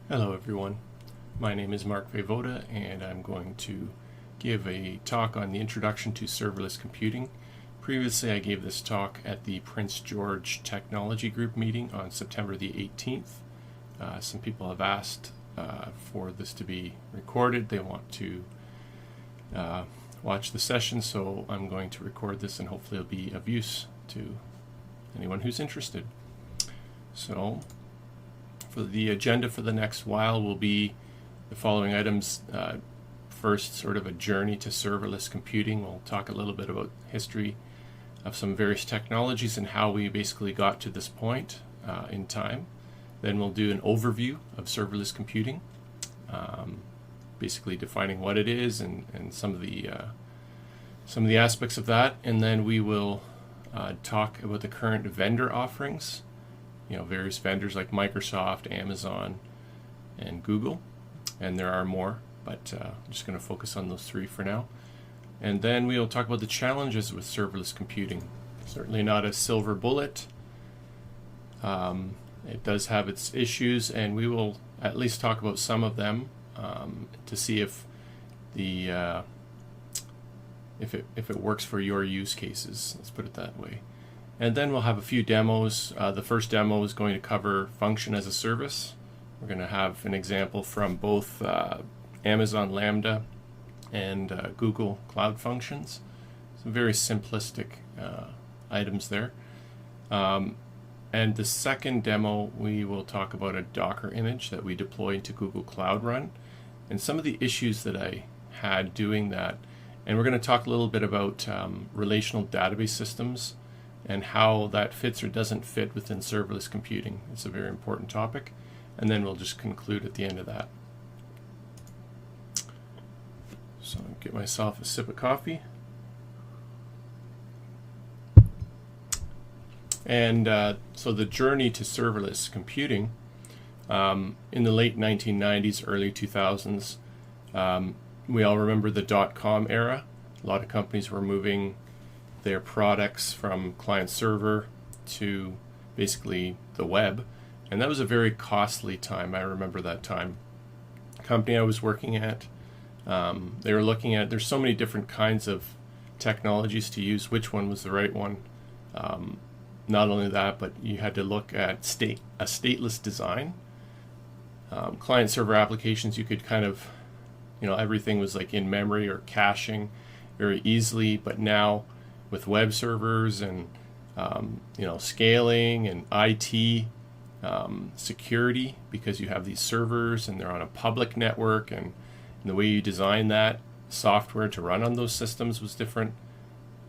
Hello everyone, my name is Mark Voivoda and I'm going to give a talk on the introduction to serverless computing. Previously I gave this talk at the Prince George Technology Group meeting on September the 18th. Some people have asked for this to be recorded. They want to watch the session, so I'm going to record this and hopefully it'll be of use to anyone who's interested. So, for the agenda for the next while will be the following items. First, sort of a journey to serverless computing. We'll talk a little bit about history of some various technologies and how we basically got to this point in time. Then we'll do an overview of serverless computing, basically defining what it is and some of the aspects of that. And then we will talk about the current vendor offerings. Various vendors like Microsoft, Amazon, and Google, and there are more, but I'm just going to focus on those three for now. And then we'll talk about the challenges with serverless computing. Certainly not a silver bullet. It does have its issues, and we will at least talk about some of them to see if it works for your use cases. Let's put it that way. And then we'll have a few demos. The first demo is going to cover function as a service. We're going to have an example from both Amazon Lambda and Google Cloud Functions. Some very simplistic items there. And the second demo, we will talk about a Docker image that we deploy into Google Cloud Run and some of the issues that I had doing that. And we're going to talk a little bit about relational database systems and how that fits or doesn't fit within serverless computing. It's a very important topic. And then we'll just conclude at the end of that. So I'll get myself a sip of coffee. And so the journey to serverless computing, in the late 1990s, early 2000s, we all remember the dot-com era. A lot of companies were moving their products from client server to basically the web, and that was a very costly time. I remember that time. The company I was working at, they were looking at, there's so many different kinds of technologies to use, which one was the right one. Not only that, but you had to look at a stateless design. Client server applications, you could kind of, everything was like in memory or caching very easily, but now with web servers and scaling and IT security, because you have these servers and they're on a public network, and the way you design that software to run on those systems was different.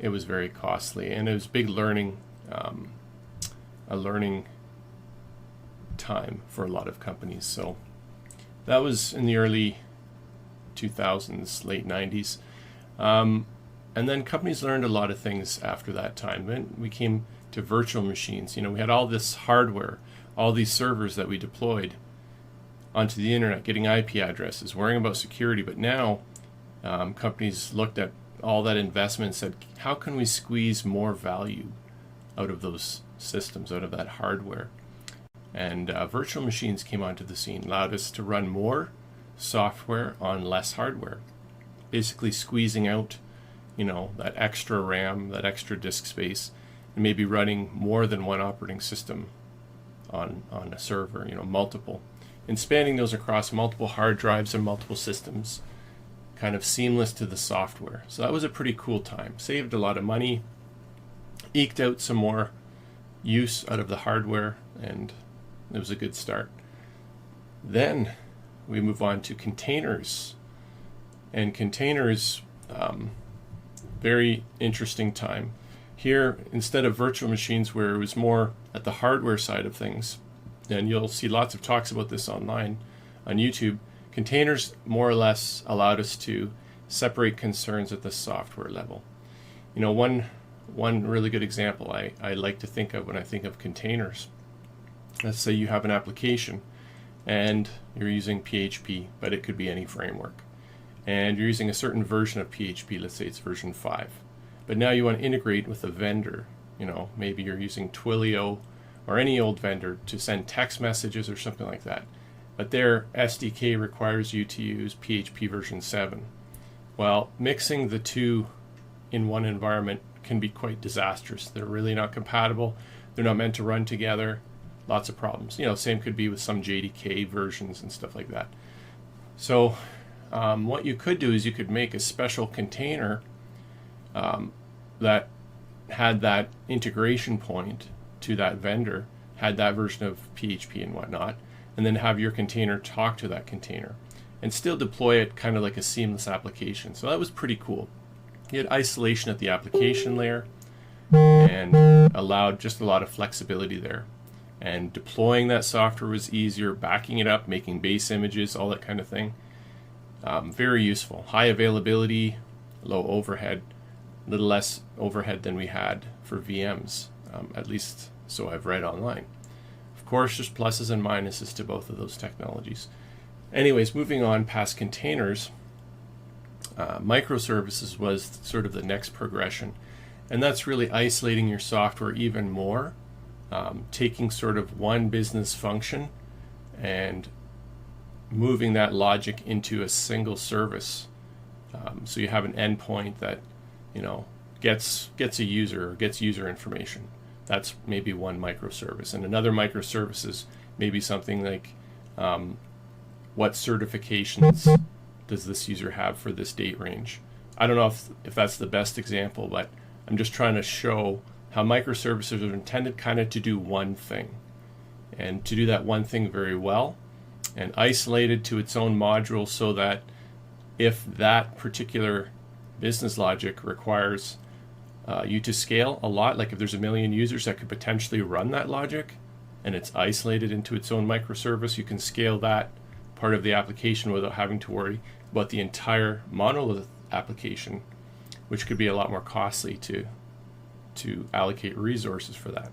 It was very costly, and it was big learning, a learning time for a lot of companies. So that was in the early 2000s, late 90s. And then companies learned a lot of things after that time. Then we came to virtual machines. We had all this hardware, all these servers that we deployed onto the internet, getting IP addresses, worrying about security. But now companies looked at all that investment and said, how can we squeeze more value out of those systems, out of that hardware? And virtual machines came onto the scene, allowed us to run more software on less hardware, basically squeezing out that extra RAM, that extra disk space, and maybe running more than one operating system on a server, multiple, and spanning those across multiple hard drives and multiple systems, kind of seamless to the software. So that was a pretty cool time. Saved a lot of money, eked out some more use out of the hardware, and it was a good start. Then we move on to containers. And containers, very interesting time. Here, instead of virtual machines where it was more at the hardware side of things, and you'll see lots of talks about this online on YouTube, containers more or less allowed us to separate concerns at the software level. One really good example I like to think of when I think of containers. Let's say you have an application and you're using PHP, but it could be any framework. And you're using a certain version of PHP, let's say it's version 5. But now you want to integrate with a vendor. Maybe you're using Twilio or any old vendor to send text messages or something like that. but their SDK requires you to use PHP version 7. Well, mixing the two in one environment can be quite disastrous. They're really not compatible. They're not meant to run together. Lots of problems. Same could be with some JDK versions and stuff like that. So what you could do is you could make a special container that had that integration point to that vendor, had that version of PHP and whatnot, and then have your container talk to that container and still deploy it kind of like a seamless application. So that was pretty cool. You had isolation at the application layer and allowed just a lot of flexibility there. And deploying that software was easier, backing it up, making base images, all that kind of thing. Very useful. High availability, low overhead, a little less overhead than we had for VMs, at least so I've read online. Of course, there's pluses and minuses to both of those technologies. Anyways, moving on past containers, microservices was sort of the next progression. And that's really isolating your software even more, taking sort of one business function and moving that logic into a single service. So you have an endpoint that gets a user or gets user information. That's maybe one microservice. And another microservice is maybe something like what certifications does this user have for this date range? I don't know if that's the best example, but I'm just trying to show how microservices are intended kind of to do one thing, and to do that one thing very well and isolated to its own module, so that if that particular business logic requires you to scale a lot, like if there's 1 million users that could potentially run that logic and it's isolated into its own microservice, you can scale that part of the application without having to worry about the entire monolith application, which could be a lot more costly to allocate resources for that.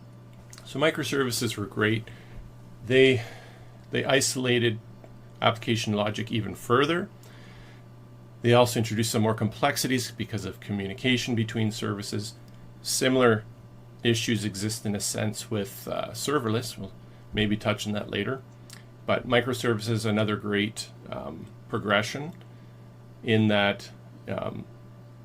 So microservices were great. They isolated application logic even further. They also introduced some more complexities because of communication between services. Similar issues exist in a sense with serverless. We'll maybe touch on that later. But microservices, another great progression in that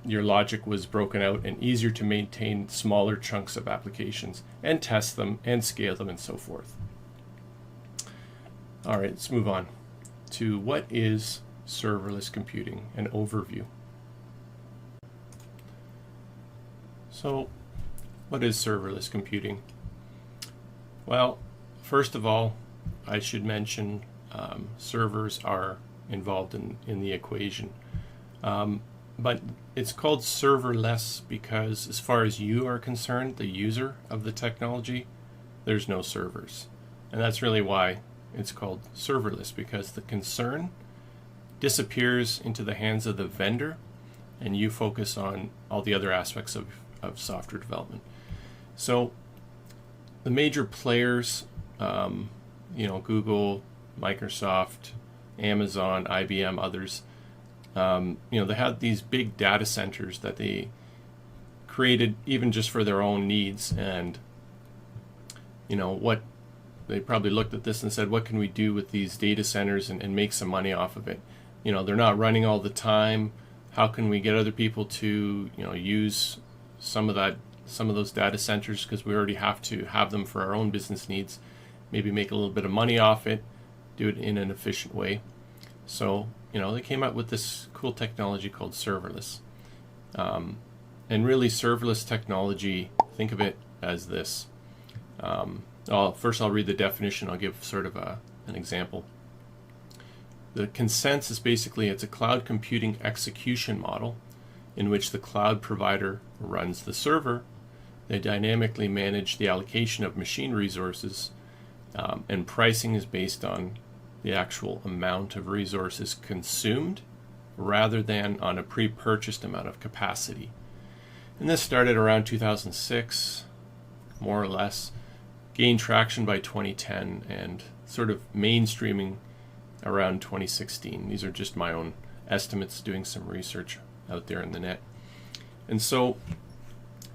your logic was broken out and easier to maintain smaller chunks of applications and test them and scale them and so forth. All right, let's move on to what is serverless computing, an overview. So, what is serverless computing? Well, first of all, I should mention servers are involved in the equation. But it's called serverless because, as far as you are concerned, the user of the technology, there's no servers. And that's really why it's called serverless, because the concern disappears into the hands of the vendor and you focus on all the other aspects of software development. So the major players, Google, Microsoft, Amazon, IBM, others, they had these big data centers that they created even just for their own needs. And, what they probably looked at this and said, what can we do with these data centers and make some money off of it? They're not running all the time. How can we get other people to, use some of those data centers, because we already have to have them for our own business needs, maybe make a little bit of money off it, do it in an efficient way. So, they came up with this cool technology called serverless. And really, serverless technology, think of it as this. First I'll read the definition. I'll give sort of an example. The consensus, basically, it's a cloud computing execution model in which the cloud provider runs the server. They dynamically manage the allocation of machine resources, and pricing is based on the actual amount of resources consumed rather than on a pre-purchased amount of capacity. And this started around 2006, more or less, gained traction by 2010, and sort of mainstreaming around 2016. These are just my own estimates, doing some research out there in the net. And so,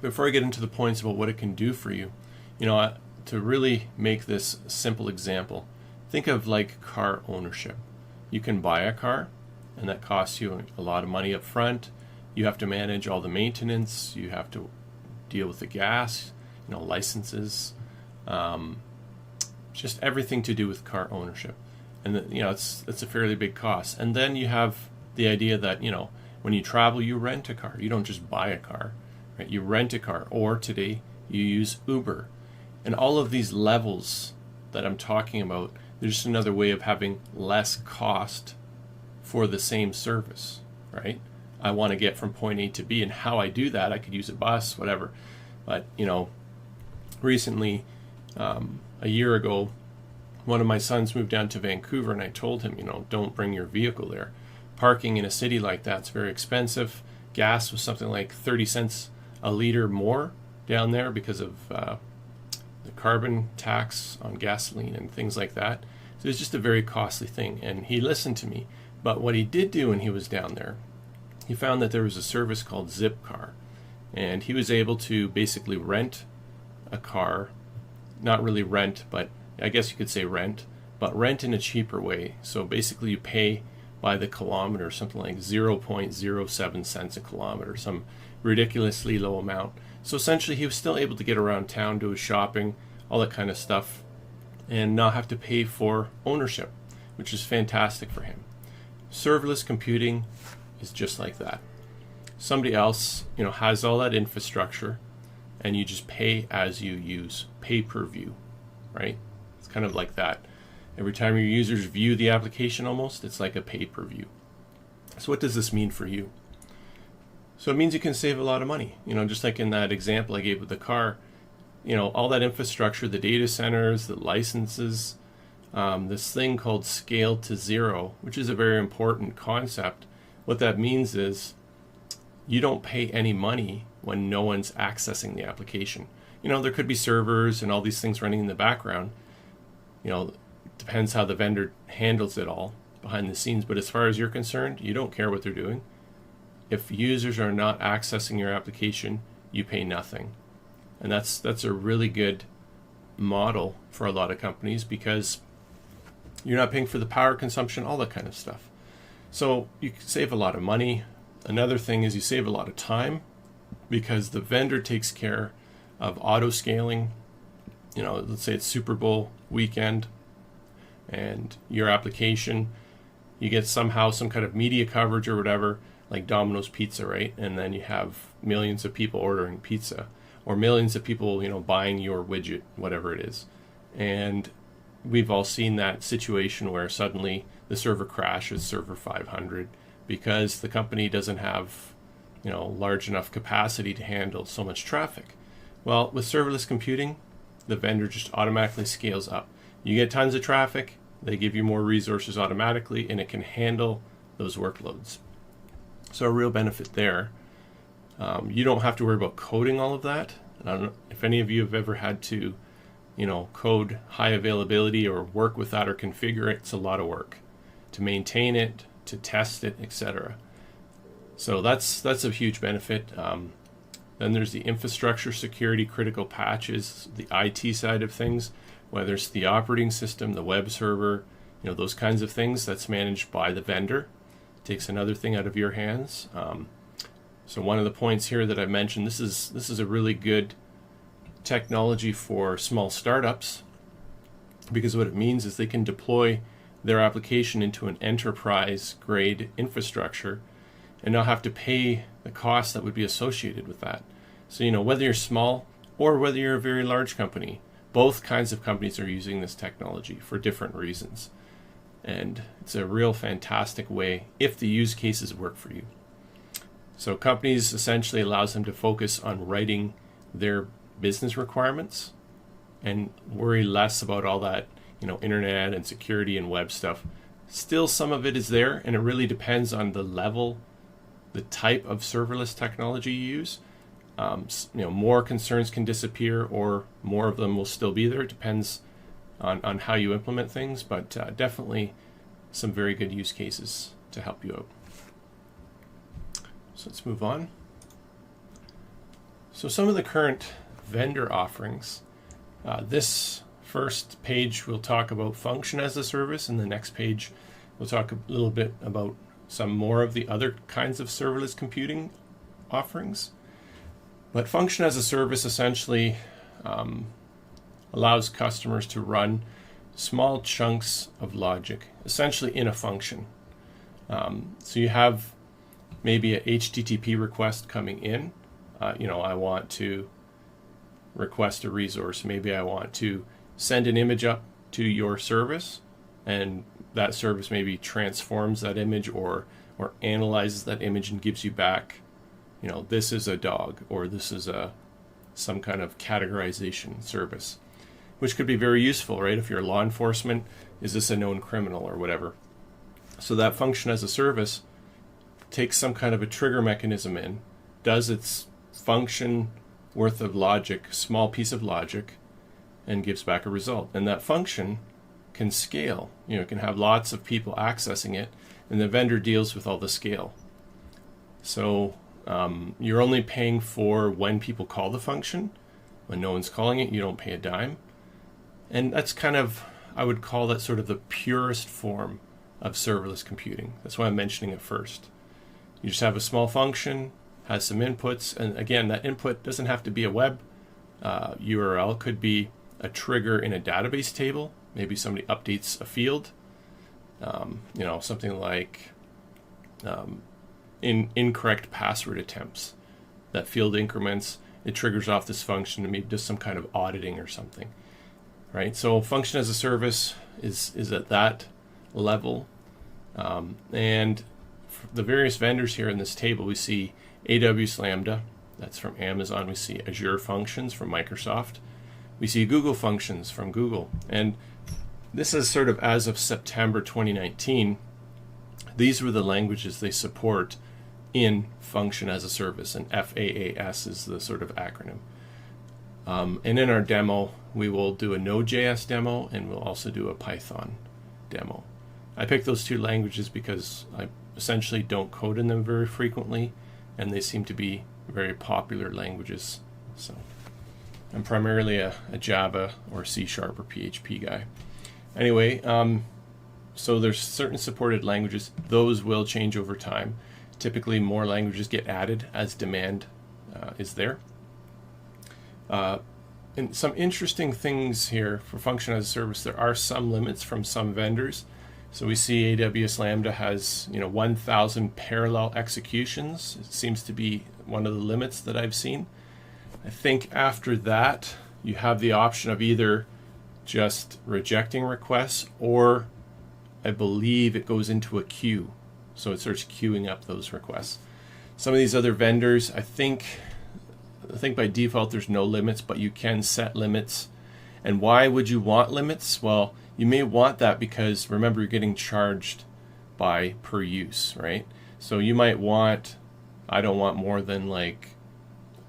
before I get into the points about what it can do for you, to really make this simple example, think of like car ownership. You can buy a car, and that costs you a lot of money up front. You have to manage all the maintenance. You have to deal with the gas, licenses, just everything to do with car ownership. And it's a fairly big cost. And then you have the idea that when you travel, you rent a car. You don't just buy a car, right? You rent a car, or today you use Uber. And all of these levels that I'm talking about, there's just another way of having less cost for the same service, right? I want to get from point A to B, and how I do that, I could use a bus, whatever. But recently, a year ago, one of my sons moved down to Vancouver, and I told him, don't bring your vehicle there. Parking in a city like that's very expensive. Gas was something like 30 cents a liter more down there because of the carbon tax on gasoline and things like that. So it's just a very costly thing, and he listened to me. But what he did do when he was down there, he found that there was a service called Zipcar, and he was able to basically rent a car, not really rent, but I guess you could say rent, but rent in a cheaper way. So basically you pay by the kilometer, something like 0.07 cents a kilometer, some ridiculously low amount. So essentially he was still able to get around town, do his shopping, all that kind of stuff, and not have to pay for ownership, which is fantastic for him. Serverless computing is just like that. Somebody else, has all that infrastructure, and you just pay as you use, pay per view, right? It's kind of like that. Every time your users view the application, almost, it's like a pay per view. So what does this mean for you? So it means you can save a lot of money. Just like in that example I gave with the car, all that infrastructure, the data centers, the licenses, this thing called scale to zero, which is a very important concept. What that means is you don't pay any money when no one's accessing the application. There could be servers and all these things running in the background. Depends how the vendor handles it all behind the scenes. But as far as you're concerned, you don't care what they're doing. If users are not accessing your application, you pay nothing. And that's a really good model for a lot of companies, because you're not paying for the power consumption, all that kind of stuff. So you can save a lot of money. Another thing is you save a lot of time, because the vendor takes care of auto scaling. Let's say it's Super Bowl weekend and your application, you get somehow some kind of media coverage or whatever, like Domino's Pizza, right? And then you have millions of people ordering pizza, or millions of people, buying your widget, whatever it is. And we've all seen that situation where suddenly the server crashes, server 500, because the company doesn't have, large enough capacity to handle so much traffic. Well, with serverless computing, the vendor just automatically scales up. You get tons of traffic, they give you more resources automatically, and it can handle those workloads. So a real benefit there. You don't have to worry about coding all of that. I don't know if any of you have ever had to, code high availability or work with that or configure it. It's a lot of work to maintain it, to test it, etc. So that's a huge benefit. Then there's the infrastructure security, critical patches, the IT side of things, whether it's the operating system, the web server, those kinds of things. That's managed by the vendor. It takes another thing out of your hands. So one of the points here that I mentioned, this is a really good technology for small startups, because what it means is they can deploy their application into an enterprise grade infrastructure and not have to pay the cost that would be associated with that. So whether you're small or whether you're a very large company, both kinds of companies are using this technology for different reasons. And it's a real fantastic way if the use cases work for you. So companies essentially allows them to focus on writing their business requirements and worry less about all that, internet and security and web stuff. Still, some of it is there, and it really depends on the level, the type of serverless technology you use. More concerns can disappear, or more of them will still be there. It depends on how you implement things, but definitely some very good use cases to help you out. So let's move on. So some of the current vendor offerings, this first page we'll talk about function as a service, and the next page we'll talk a little bit about some more of the other kinds of serverless computing offerings. But function as a service essentially allows customers to run small chunks of logic, essentially in a function. So you have maybe a HTTP request coming in. I want to request a resource. Maybe I want to send an image up to your service, and that service maybe transforms that image or analyzes that image and gives you back, this is a dog, or this is some kind of categorization service, which could be very useful, right? If you're law enforcement, is this a known criminal or whatever? So that function as a service takes some kind of a trigger mechanism in, does its function worth of logic, small piece of logic, and gives back a result. And that function can scale. It can have lots of people accessing it, and the vendor deals with all the scale. So you're only paying for when people call the function. When no one's calling it, you don't pay a dime. And that's kind of, I would call that sort of the purest form of serverless computing. That's why I'm mentioning it first. You just have a small function, has some inputs, and again, that input doesn't have to be a web URL. Could be a trigger in a database table. Maybe somebody updates a field. Something like incorrect password attempts. That field increments, it triggers off this function and maybe does some kind of auditing or something. Right? So function as a service is at that level. And for the various vendors here in this table, we see AWS Lambda, that's from Amazon. We see Azure Functions from Microsoft. We see Google Functions from Google. And this is sort of as of September 2019. These were the languages they support in function as a service, and FaaS is the sort of acronym. And in our demo, we will do a Node.js demo, and we'll also do a Python demo. I picked those two languages because I essentially don't code in them very frequently, and they seem to be very popular languages. So I'm primarily a Java or C# or PHP guy. Anyway, so there's certain supported languages. Those will change over time. Typically, more languages get added as demand is there. And some interesting things here for function as a service. There are some limits from some vendors. So we see AWS Lambda has 1,000 parallel executions. It seems to be one of the limits that I've seen. I think after that, you have the option of either just rejecting requests, or I believe it goes into a queue. So it starts queuing up those requests. Some of these other vendors, I think by default there's no limits, but you can set limits. And why would you want limits? Well, you may want that because, remember, you're getting charged by per use, right? So you might want, I don't want more than like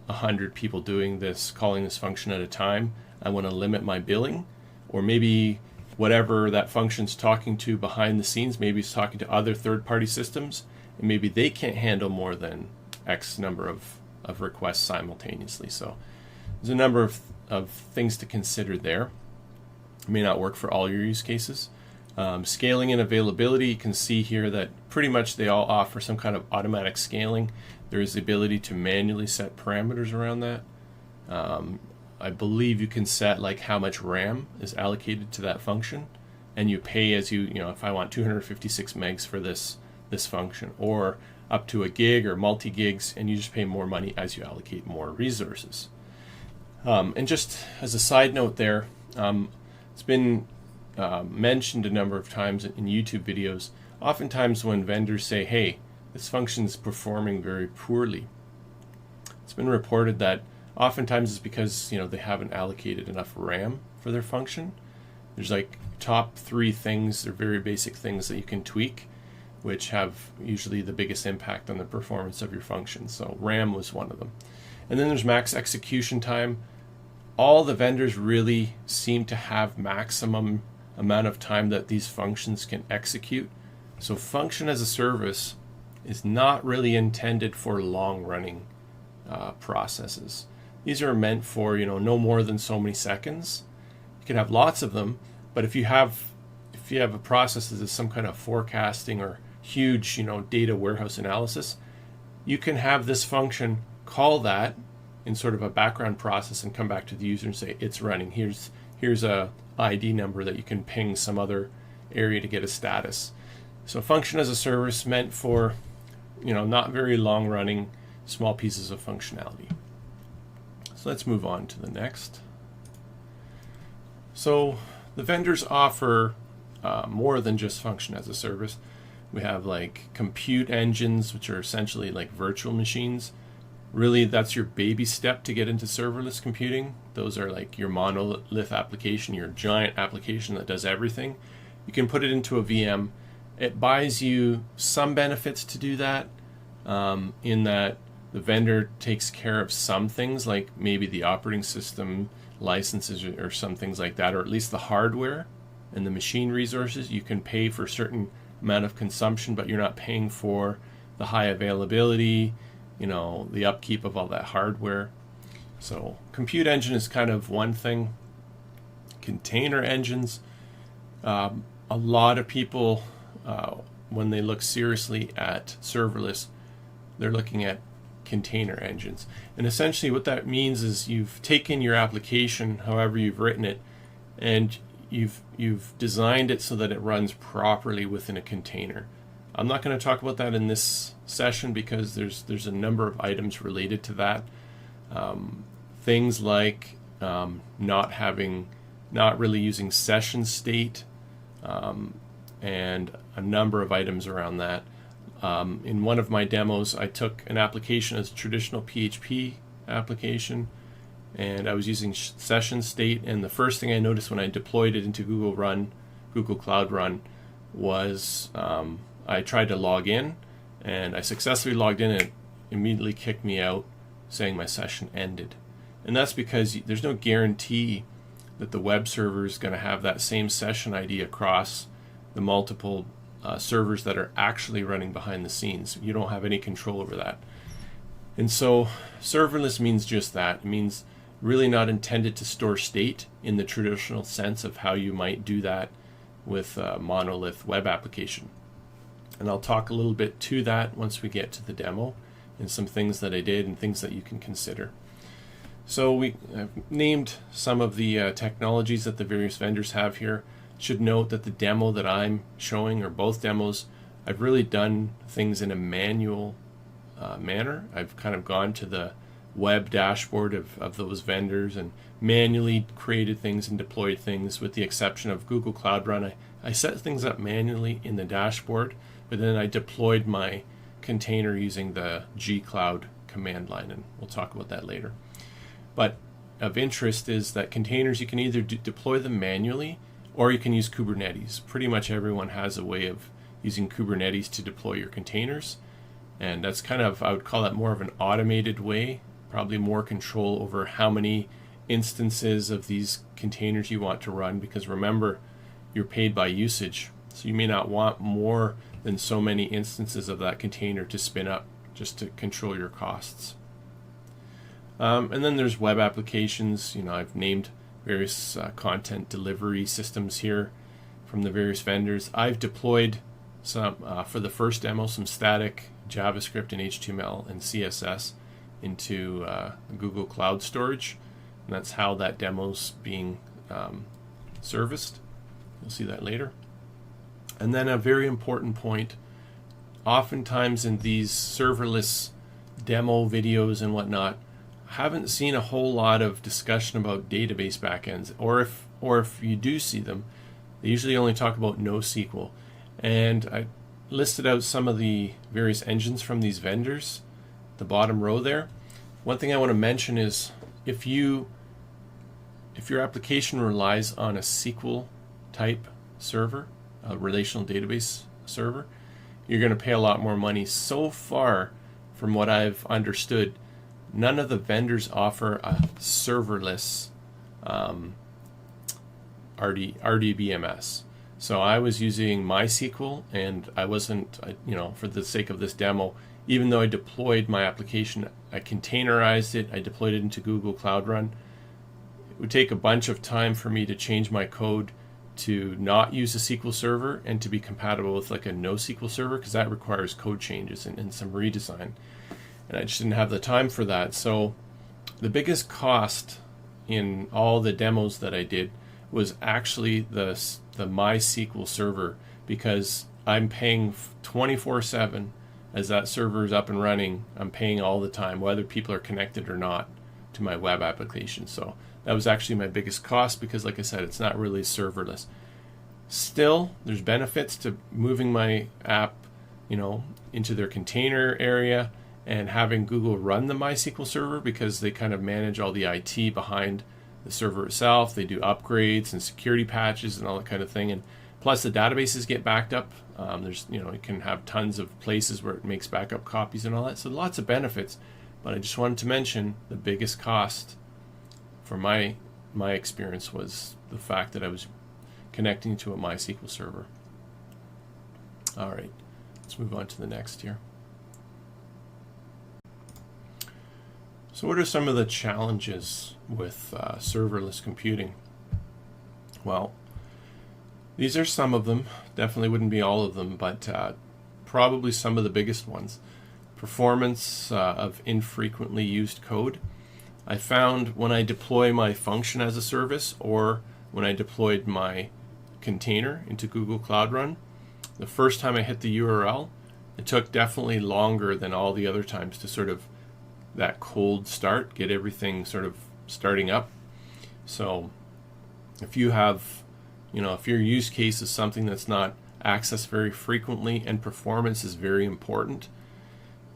100 people doing this, calling this function at a time. I want to limit my billing. Or maybe whatever that function's talking to behind the scenes, maybe it's talking to other third-party systems, and maybe they can't handle more than X number of requests simultaneously. So there's a number of things to consider there. It may not work for all your use cases. Scaling and availability, you can see here that pretty much they all offer some kind of automatic scaling. There is the ability to manually set parameters around that. I believe you can set like how much RAM is allocated to that function, and you pay as if I want 256 megs for this function, or up to a gig or multi-gigs, and you just pay more money as you allocate more resources. And just as a side note there, it's been mentioned a number of times in YouTube videos. Oftentimes when vendors say, hey, this function is performing very poorly, it's been reported that oftentimes it's because they haven't allocated enough RAM for their function. There's like top 3 things, they're very basic things that you can tweak, which have usually the biggest impact on the performance of your function. So RAM was one of them. And then there's max execution time. All the vendors really seem to have maximum amount of time that these functions can execute. So function as a service is not really intended for long-running processes. These are meant for no more than so many seconds. You can have lots of them, but if you have a process that is some kind of forecasting or huge, data warehouse analysis, you can have this function call that in sort of a background process and come back to the user and say it's running. Here's a ID number that you can ping some other area to get a status. So function as a service meant for not very long running small pieces of functionality. So let's move on to the next. So the vendors offer more than just function as a service. We have like compute engines, which are essentially like virtual machines. Really, that's your baby step to get into serverless computing. Those are like your monolith application, your giant application that does everything. You can put it into a VM. It buys you some benefits to do that, in that the vendor takes care of some things, like maybe the operating system licenses or some things like that, or at least the hardware and the machine resources. You can pay for certain amount of consumption, but you're not paying for the high availability, the upkeep of all that hardware. So compute engine is kind of one thing. Container engines, a lot of people, when they look seriously at serverless, they're looking at container engines. And essentially what that means is you've taken your application, however you've written it, and you've designed it so that it runs properly within a container. I'm not going to talk about that in this session because there's a number of items related to that. Things like not really using session state, and a number of items around that. In one of my demos, I took an application as a traditional PHP application, and I was using session state, and the first thing I noticed when I deployed it into Google Cloud Run, was I tried to log in, and I successfully logged in, and it immediately kicked me out saying my session ended. And that's because there's no guarantee that the web server is going to have that same session ID across the multiple servers that are actually running behind the scenes. You don't have any control over that. And so serverless means just that. It means really not intended to store state in the traditional sense of how you might do that with a monolith web application. And I'll talk a little bit to that once we get to the demo and some things that I did and things that you can consider. So I've named some of the technologies that the various vendors have here. Should note that the demo that I'm showing, or both demos, I've really done things in a manual manner. I've kind of gone to the web dashboard of those vendors and manually created things and deployed things, with the exception of Google Cloud Run. I set things up manually in the dashboard, but then I deployed my container using the gcloud command line, and we'll talk about that later. But of interest is that containers, you can either deploy them manually or you can use Kubernetes. Pretty much everyone has a way of using Kubernetes to deploy your containers, and that's kind of, I would call that more of an automated way, probably more control over how many instances of these containers you want to run, because remember, you're paid by usage, so you may not want more than so many instances of that container to spin up just to control your costs. And then there's web applications. I've named various content delivery systems here from the various vendors. I've deployed some, for the first demo, some static JavaScript and HTML and CSS into Google Cloud Storage, and that's how that demo's being serviced. You'll see that later. And then a very important point, oftentimes in these serverless demo videos and whatnot, haven't seen a whole lot of discussion about database backends, or if you do see them, they usually only talk about NoSQL. And I listed out some of the various engines from these vendors, the bottom row there. One thing I want to mention is if your application relies on a SQL type server, a relational database server, you're going to pay a lot more money. So far, from what I've understood, none of the vendors offer a serverless RDBMS. So I was using MySQL, and I wasn't, for the sake of this demo, even though I deployed my application, I containerized it, I deployed it into Google Cloud Run. it would take a bunch of time for me to change my code to not use a SQL Server and to be compatible with like a NoSQL Server, because that requires code changes and some redesign. And I just didn't have the time for that. So the biggest cost in all the demos that I did was actually the MySQL Server, because I'm paying 24/7 as that server is up and running. I'm paying all the time, whether people are connected or not, to my web application. So that was actually my biggest cost, because like I said, it's not really serverless. Still, there's benefits to moving my app, into their container area and having Google run the MySQL Server, because they kind of manage all the IT behind the server itself. They do upgrades and security patches and all that kind of thing. And plus the databases get backed up. There's, you can have tons of places where it makes backup copies and all that. So lots of benefits. But I just wanted to mention the biggest cost for my experience was the fact that I was connecting to a MySQL server. All right, let's move on to the next here. So what are some of the challenges with serverless computing? Well, these are some of them. Definitely wouldn't be all of them, but probably some of the biggest ones. Performance of infrequently used code. I found when I deploy my function as a service, or when I deployed my container into Google Cloud Run, the first time I hit the URL, it took definitely longer than all the other times to sort of that cold start, get everything sort of starting up. So if you have, if your use case is something that's not accessed very frequently and performance is very important,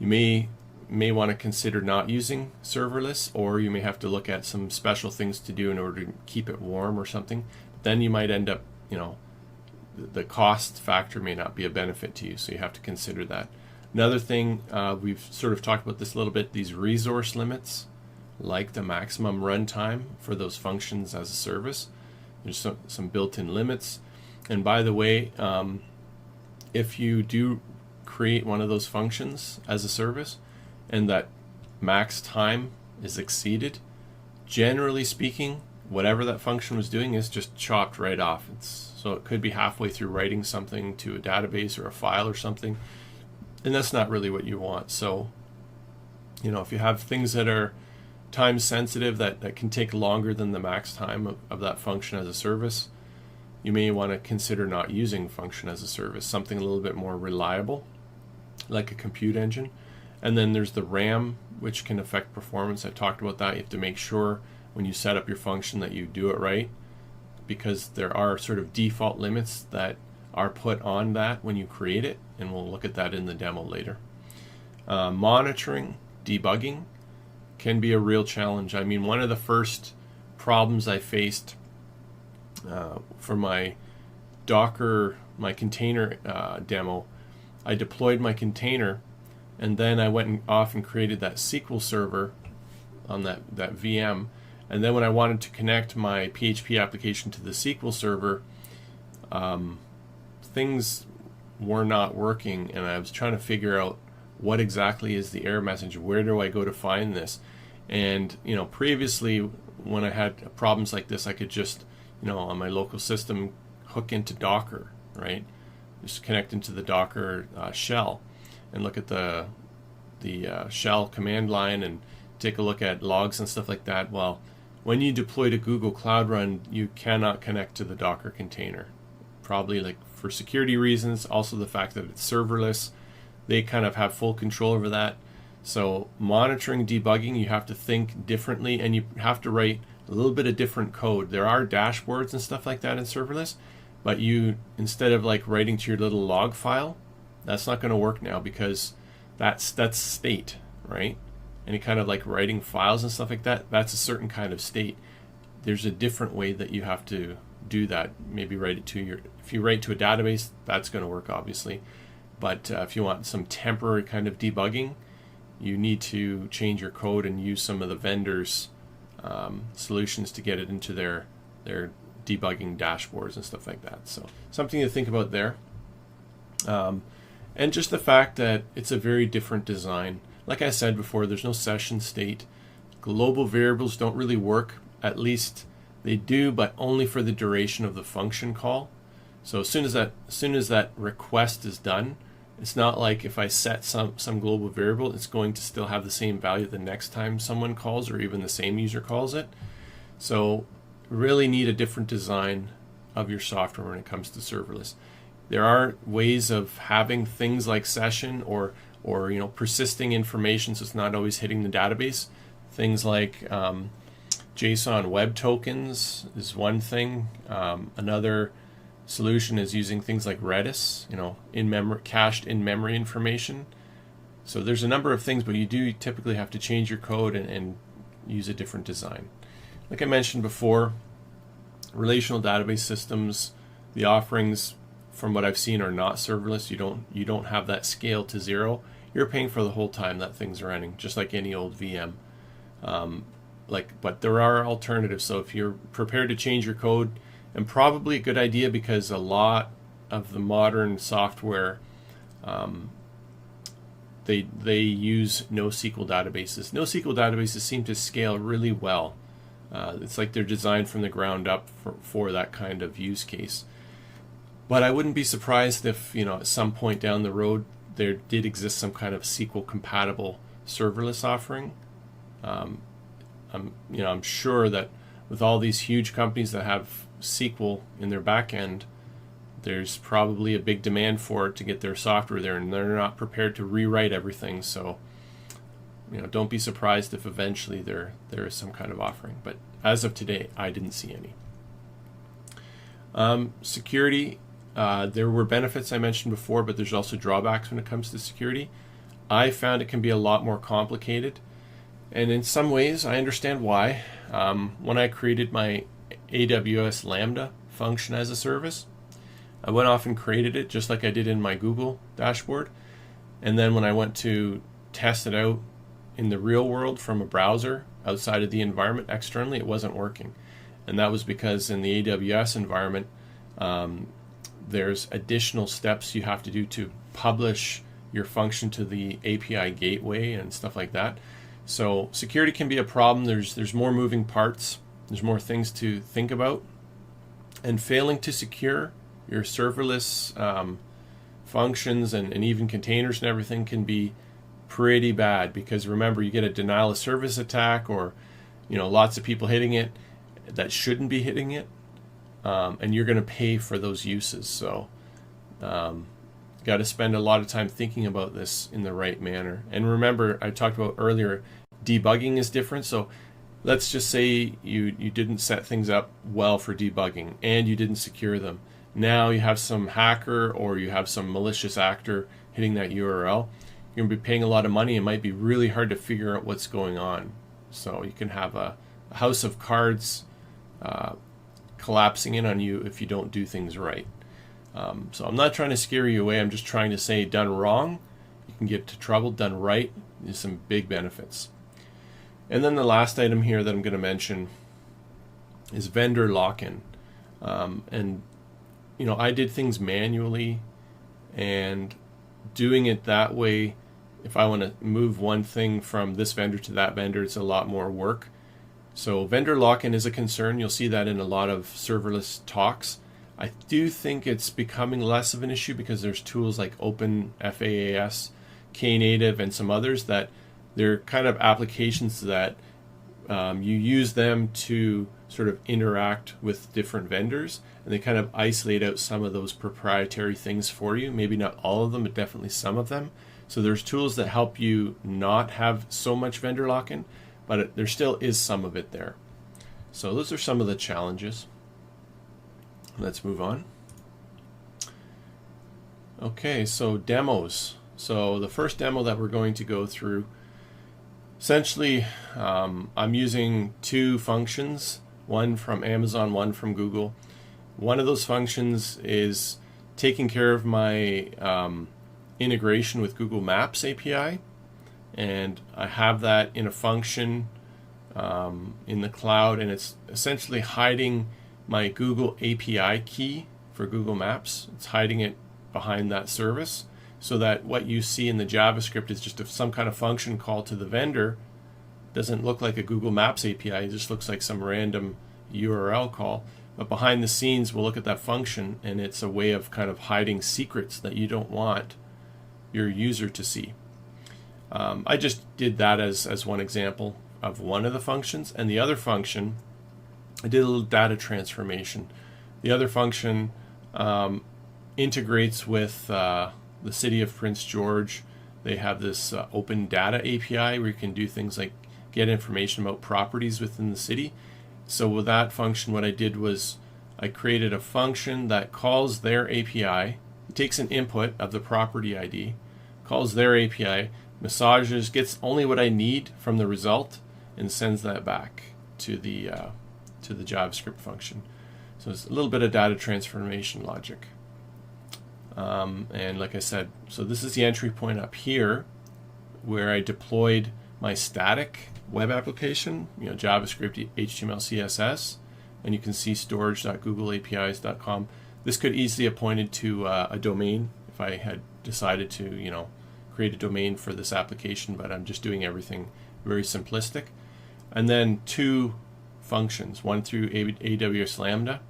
you may want to consider not using serverless, or you may have to look at some special things to do in order to keep it warm or something. But then you might end up, the cost factor may not be a benefit to you, so you have to consider that. Another thing, we've sort of talked about this a little bit, these resource limits, like the maximum runtime for those functions as a service. There's some built-in limits. And by the way, if you do create one of those functions as a service and that max time is exceeded, generally speaking, whatever that function was doing is just chopped right off. So it could be halfway through writing something to a database or a file or something, and that's not really what you want. So, if you have things that are time sensitive that can take longer than the max time of that function as a service, you may want to consider not using function as a service, something a little bit more reliable, like a compute engine. And then there's the RAM, which can affect performance. I talked about that. You have to make sure when you set up your function that you do it right, because there are sort of default limits that are put on that when you create it, and we'll look at that in the demo later. Monitoring, debugging can be a real challenge. I mean, one of the first problems I faced for my Docker, my container demo, I deployed my container, and then I went off and created that SQL server on that VM. And then when I wanted to connect my PHP application to the SQL server, things were not working, and I was trying to figure out what exactly is the error message. Where do I go to find this? And previously when I had problems like this, I could just on my local system hook into Docker, right? Just connect into the Docker shell and look at the shell command line and take a look at logs and stuff like that. Well, when you deploy to Google Cloud Run, you cannot connect to the Docker container, probably like for security reasons, also the fact that it's serverless. They kind of have full control over that. So monitoring, debugging, you have to think differently, and you have to write a little bit of different code. There are dashboards and stuff like that in serverless, but you, instead of like writing to your little log file, that's not going to work now, because that's state, right? Any kind of like writing files and stuff like that, that's a certain kind of state. There's a different way that you have to do that. Maybe write it to if you write to a database, that's going to work obviously. But if you want some temporary kind of debugging, you need to change your code and use some of the vendors' solutions to get it into their debugging dashboards and stuff like that. So something to think about there. And just the fact that it's a very different design. Like I said before, there's no session state. Global variables don't really work, at least They do, but only for the duration of the function call. So as soon as that request is done, it's not like if I set some global variable, it's going to still have the same value the next time someone calls or even the same user calls it. So really need a different design of your software when it comes to serverless. There are ways of having things like session or persisting information, so it's not always hitting the database. Things like JSON web tokens is one thing. Another solution is using things like Redis, cached in-memory information. So there's a number of things, but you do typically have to change your code and use a different design. Like I mentioned before, relational database systems, the offerings from what I've seen are not serverless. You don't have that scale to zero. You're paying for the whole time that thing's running, just like any old VM. But there are alternatives. So if you're prepared to change your code, and probably a good idea because a lot of the modern software, they use NoSQL databases. NoSQL databases seem to scale really well. It's like they're designed from the ground up for that kind of use case. But I wouldn't be surprised if, at some point down the road, there did exist some kind of SQL compatible serverless offering. I'm sure that with all these huge companies that have SQL in their back end, there's probably a big demand for it to get their software there, and they're not prepared to rewrite everything. So, don't be surprised if eventually there is some kind of offering. But as of today, I didn't see any. Security, there were benefits I mentioned before, but there's also drawbacks when it comes to security. I found it can be a lot more complicated, and in some ways, I understand why. When I created my AWS Lambda function as a service, I went off and created it just like I did in my Google dashboard. And then when I went to test it out in the real world from a browser outside of the environment externally, it wasn't working. And that was because in the AWS environment, there's additional steps you have to do to publish your function to the API gateway and stuff like that. So security can be a problem. There's more moving parts. There's more things to think about. And failing to secure your serverless functions and even containers and everything can be pretty bad, because remember, you get a denial of service attack or lots of people hitting it that shouldn't be hitting it, and you're going to pay for those uses. So got to spend a lot of time thinking about this in the right manner. And remember, I talked about earlier, debugging is different. So let's just say you didn't set things up well for debugging and you didn't secure them. Now you have some hacker or you have some malicious actor hitting that URL. You're going to be paying a lot of money. It might be really hard to figure out what's going on. So you can have a house of cards collapsing in on you if you don't do things right. So I'm not trying to scare you away. I'm just trying to say, done wrong, you can get to trouble. Done right, there's some big benefits. And then the last item here that I'm going to mention is vendor lock-in. And I did things manually, and doing it that way, if I want to move one thing from this vendor to that vendor, it's a lot more work. So vendor lock-in is a concern. You'll see that in a lot of serverless talks. I do think it's becoming less of an issue because there's tools like OpenFaaS, Knative, and some others that they're kind of applications that you use them to sort of interact with different vendors, and they kind of isolate out some of those proprietary things for you. Maybe not all of them, but definitely some of them. So there's tools that help you not have so much vendor lock-in, but there still is some of it there. So those are some of the challenges. Let's move on. Okay, so demos. So the first demo that we're going to go through, essentially, I'm using two functions, one from Amazon, one from Google. One of those functions is taking care of my integration with Google Maps API, and I have that in a function in the cloud, and it's essentially hiding my Google API key for Google Maps. It's hiding it behind that service, so that what you see in the JavaScript is just some kind of function call to the vendor. Doesn't look like a Google Maps API. It just looks like some random URL call. But behind the scenes, we'll look at that function, and it's a way of kind of hiding secrets that you don't want your user to see. I just did that as one example of one of the functions, and the other function, I did a little data transformation. The other function integrates with the city of Prince George. They have this open data API where you can do things like get information about properties within the city. So with that function, what I did was I created a function that calls their API. It takes an input of the property ID, calls their API, massages, gets only what I need from the result, and sends that back to the JavaScript function. So it's a little bit of data transformation logic. And like I said, so this is the entry point up here where I deployed my static web application, JavaScript, HTML, CSS, and you can see storage.googleapis.com. This could easily have pointed to a domain if I had decided to, create a domain for this application, but I'm just doing everything very simplistic. And then two functions, one through AWS Lambda.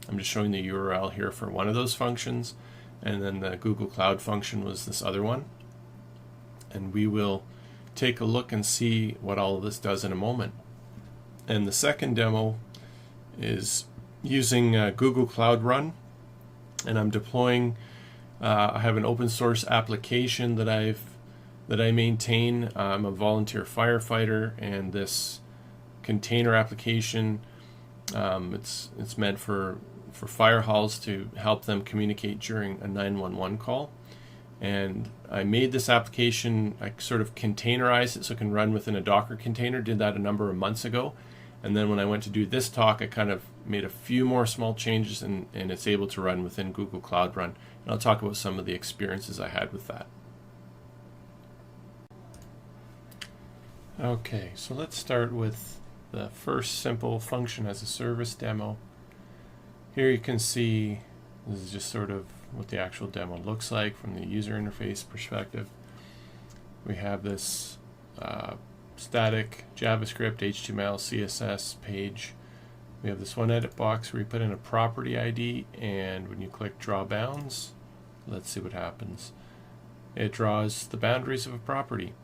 I'm just showing the URL here for one of those functions, and then the Google Cloud function was this other one. And we will take a look and see what all of this does in a moment. And the second demo is using Google Cloud Run, and I'm deploying. I have an open source application that I maintain. I'm a volunteer firefighter, and this container application, it's meant for fire halls to help them communicate during a 911 call. And I made this application, I sort of containerized it so it can run within a Docker container. Did that a number of months ago. And then when I went to do this talk, I kind of made a few more small changes, and it's able to run within Google Cloud Run. And I'll talk about some of the experiences I had with that. Okay, so let's start with the first simple function as a service demo. Here you can see this is just sort of what the actual demo looks like from the user interface perspective. We have this static JavaScript, HTML, CSS page. We have this one edit box where you put in a property ID, and when you click draw bounds, let's see what happens. It draws the boundaries of a property,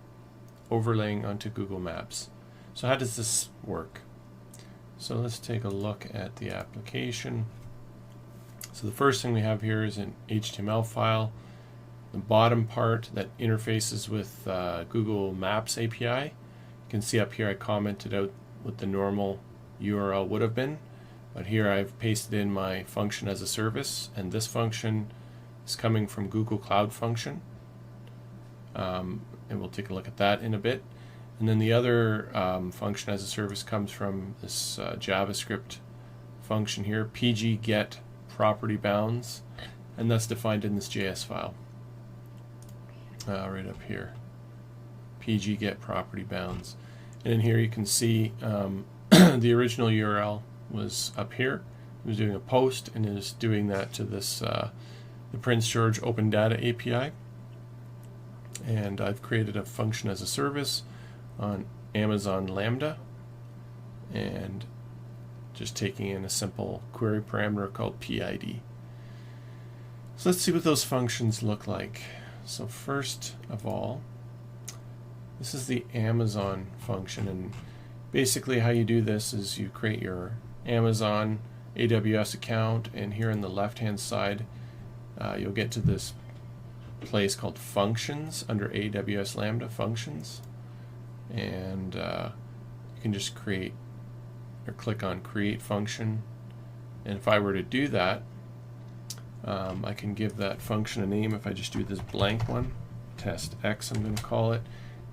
overlaying onto Google Maps. So how does this work? So let's take a look at the application. So the first thing we have here is an HTML file. The bottom part that interfaces with Google Maps API. You can see up here I commented out what the normal URL would have been, but here I've pasted in my function as a service, and this function is coming from Google Cloud Function. And we'll take a look at that in a bit. And then the other function as a service comes from this JavaScript function here, pg_get property bounds, and that's defined in this JS file right up here, pg_get property bounds. And in here you can see the original URL was up here. It was doing a post, and it is doing that to this the Prince George Open Data API. And I've created a function as a service on Amazon Lambda, and just taking in a simple query parameter called PID. So let's see what those functions look like. So first of all, this is the Amazon function, and basically how you do this is you create your Amazon AWS account, and here on the left hand side you'll get to this place called functions under AWS Lambda functions, and you can just create or click on create function, and if I were to do that, I can give that function a name. If I just do this blank one, test X I'm going to call it,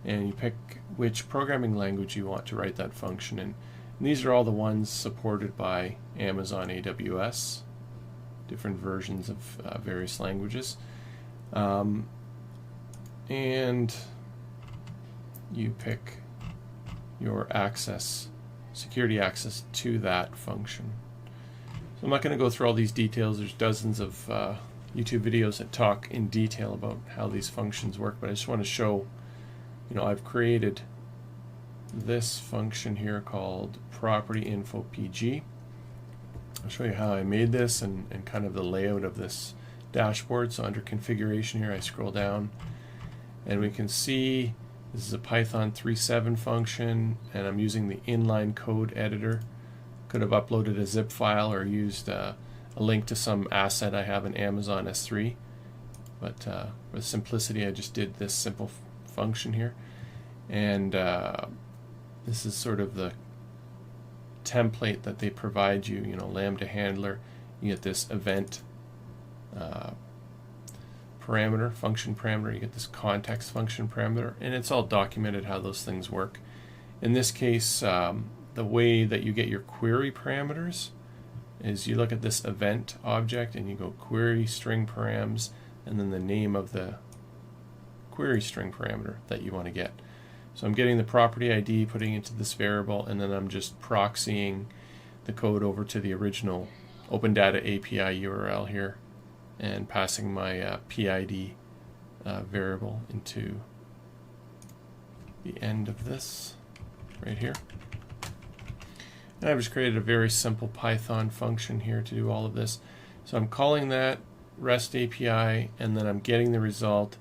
and you pick which programming language you want to write that function in. And these are all the ones supported by Amazon AWS, different versions of various languages. And you pick your access, security access to that function. So I'm not going to go through all these details. There's dozens of YouTube videos that talk in detail about how these functions work, but I just want to show, I've created this function here called property info PG, I'll show you how I made this and kind of the layout of this dashboard. So under configuration here, I scroll down and we can see this is a Python 3.7 function, and I'm using the inline code editor. Could have uploaded a zip file or used a link to some asset I have in Amazon S3, but for simplicity I just did this simple function here. And this is sort of the template that they provide you, Lambda handler. You get this event parameter, function parameter, you get this context function parameter, and it's all documented how those things work. In this case, the way that you get your query parameters is you look at this event object and you go query string params and then the name of the query string parameter that you want to get. So I'm getting the property ID, putting it into this variable, and then I'm just proxying the code over to the original Open Data API URL here and passing my PID variable into the end of this right here. And I've just created a very simple Python function here to do all of this. So I'm calling that REST API, and then I'm getting the result,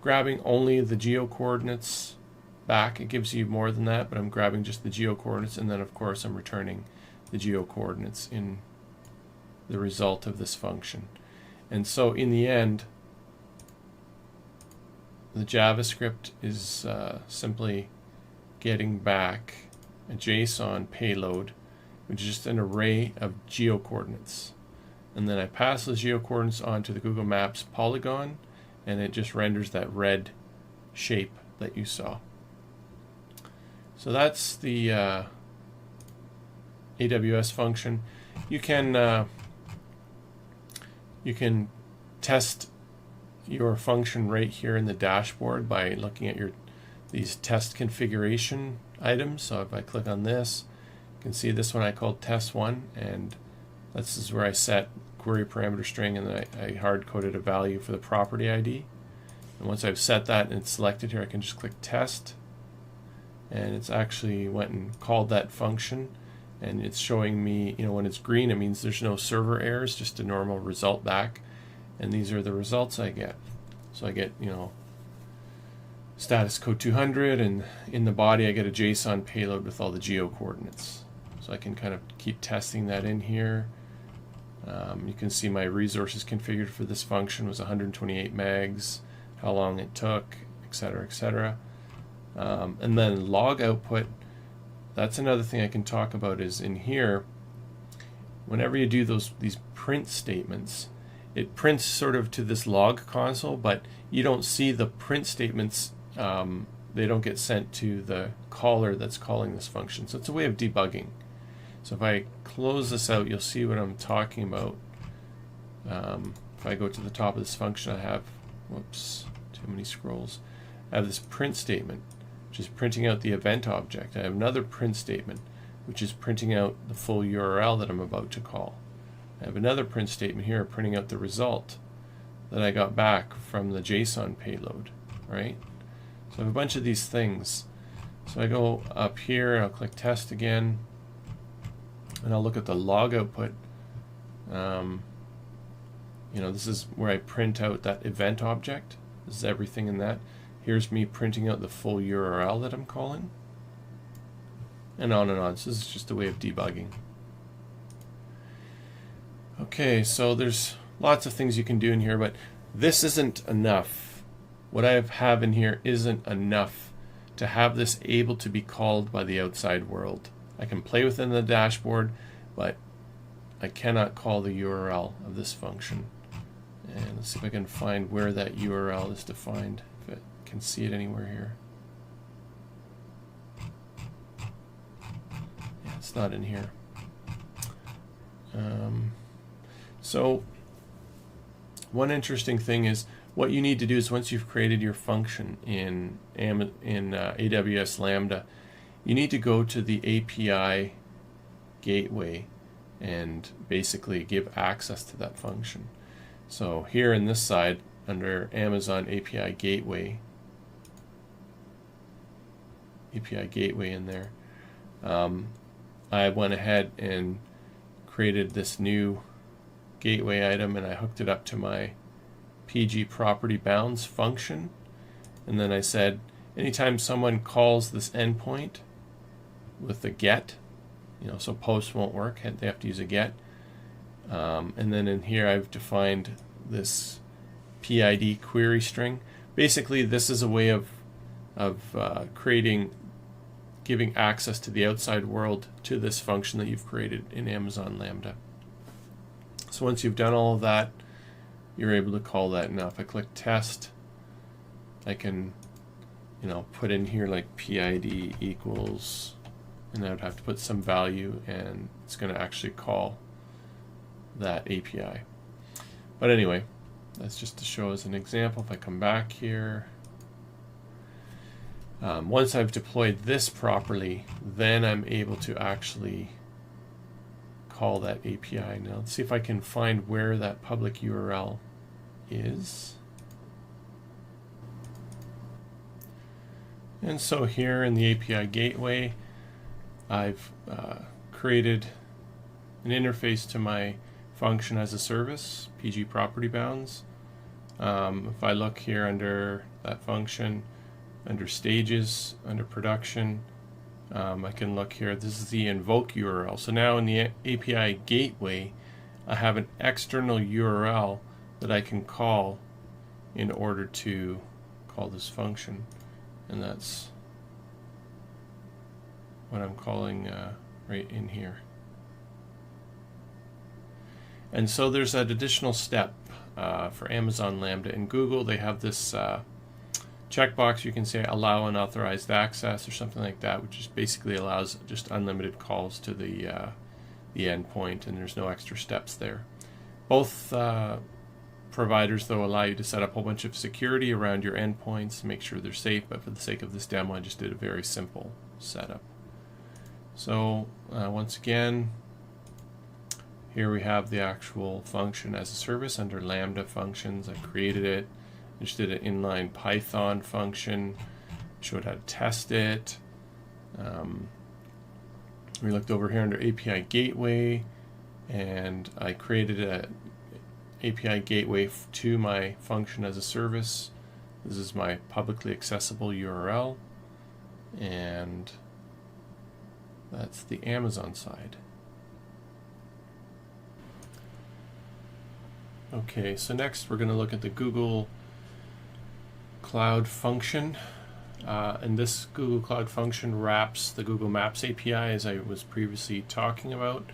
grabbing only the geo coordinates back. It gives you more than that, but I'm grabbing just the geo coordinates, and then of course I'm returning the geo coordinates in the result of this function. And so in the end, the JavaScript is simply getting back a JSON payload, which is just an array of geo coordinates. And then I pass those geo coordinates onto the Google Maps polygon, and it just renders that red shape that you saw. So that's the AWS function. You can test your function right here in the dashboard by looking at these test configuration items. So if I click on this, you can see this one I called test1, and this is where I set query parameter string, and then I hard-coded a value for the property ID. And once I've set that and it's selected here, I can just click test, and it's actually went and called that function, and it's showing me, when it's green, it means there's no server errors, just a normal result back. And these are the results I get. So I get, status code 200, and in the body I get a JSON payload with all the geo coordinates. So I can kind of keep testing that in here. You can see my resources configured for this function was 128 megs, how long it took, etc., etc. And then log output, that's another thing I can talk about, is in here, whenever you do these print statements, it prints sort of to this log console, but you don't see the print statements. They don't get sent to the caller that's calling this function. So it's a way of debugging. So if I close this out, you'll see what I'm talking about. If I go to the top of this function, I have, whoops, too many scrolls. I have this print statement, which is printing out the event object. I have another print statement, which is printing out the full URL that I'm about to call. I have another print statement here printing out the result that I got back from the JSON payload, right? So I have a bunch of these things. So I go up here, I'll click test again, and I'll look at the log output. This is where I print out that event object. This is everything in that. Here's me printing out the full URL that I'm calling. And on and on. So this is just a way of debugging. Okay, so there's lots of things you can do in here, but this isn't enough. What I have in here isn't enough to have this able to be called by the outside world. I can play within the dashboard, but I cannot call the URL of this function. And let's see if I can find where that URL is defined, if I can see it anywhere here. Yeah, it's not in here. So one interesting thing is what you need to do is once you've created your function in AWS Lambda, you need to go to the API gateway and basically give access to that function. So here in this side under Amazon API gateway in there, I went ahead and created this new gateway item, and I hooked it up to my PG property bounds function. And then I said, anytime someone calls this endpoint with a get, so post won't work, they have to use a get. And then in here I've defined this PID query string. Basically, this is a way of giving access to the outside world to this function that you've created in Amazon Lambda. So once you've done all of that, you're able to call that. Now if I click test, I can put in here like PID equals, and I would have to put some value, and it's going to actually call that API. But anyway, that's just to show as an example. If I come back here, once I've deployed this properly, then I'm able to actually call that API. Now let's see if I can find where that public URL is. And so here in the API gateway, I've created an interface to my function as a service, PG property bounds. If I look here under that function, under stages, under production, I can look here. This is the invoke URL. So now in the API gateway, I have an external URL that I can call in order to call this function. And that's what I'm calling right in here. And so there's that additional step for Amazon Lambda. In Google, they have this checkbox. You can say allow unauthorized access or something like that, which just basically allows just unlimited calls to the endpoint, and there's no extra steps there. Both providers, though, allow you to set up a whole bunch of security around your endpoints to make sure they're safe, but for the sake of this demo, I just did a very simple setup. So once again, here we have the actual function as a service under Lambda functions. I created it. I just did an inline Python function, showed how to test it. We looked over here under API Gateway, and I created an API Gateway to my function as a service. This is my publicly accessible URL, and that's the Amazon side. Okay, so next we're going to look at the Google Cloud function. And this Google Cloud function wraps the Google Maps API, as I was previously talking about.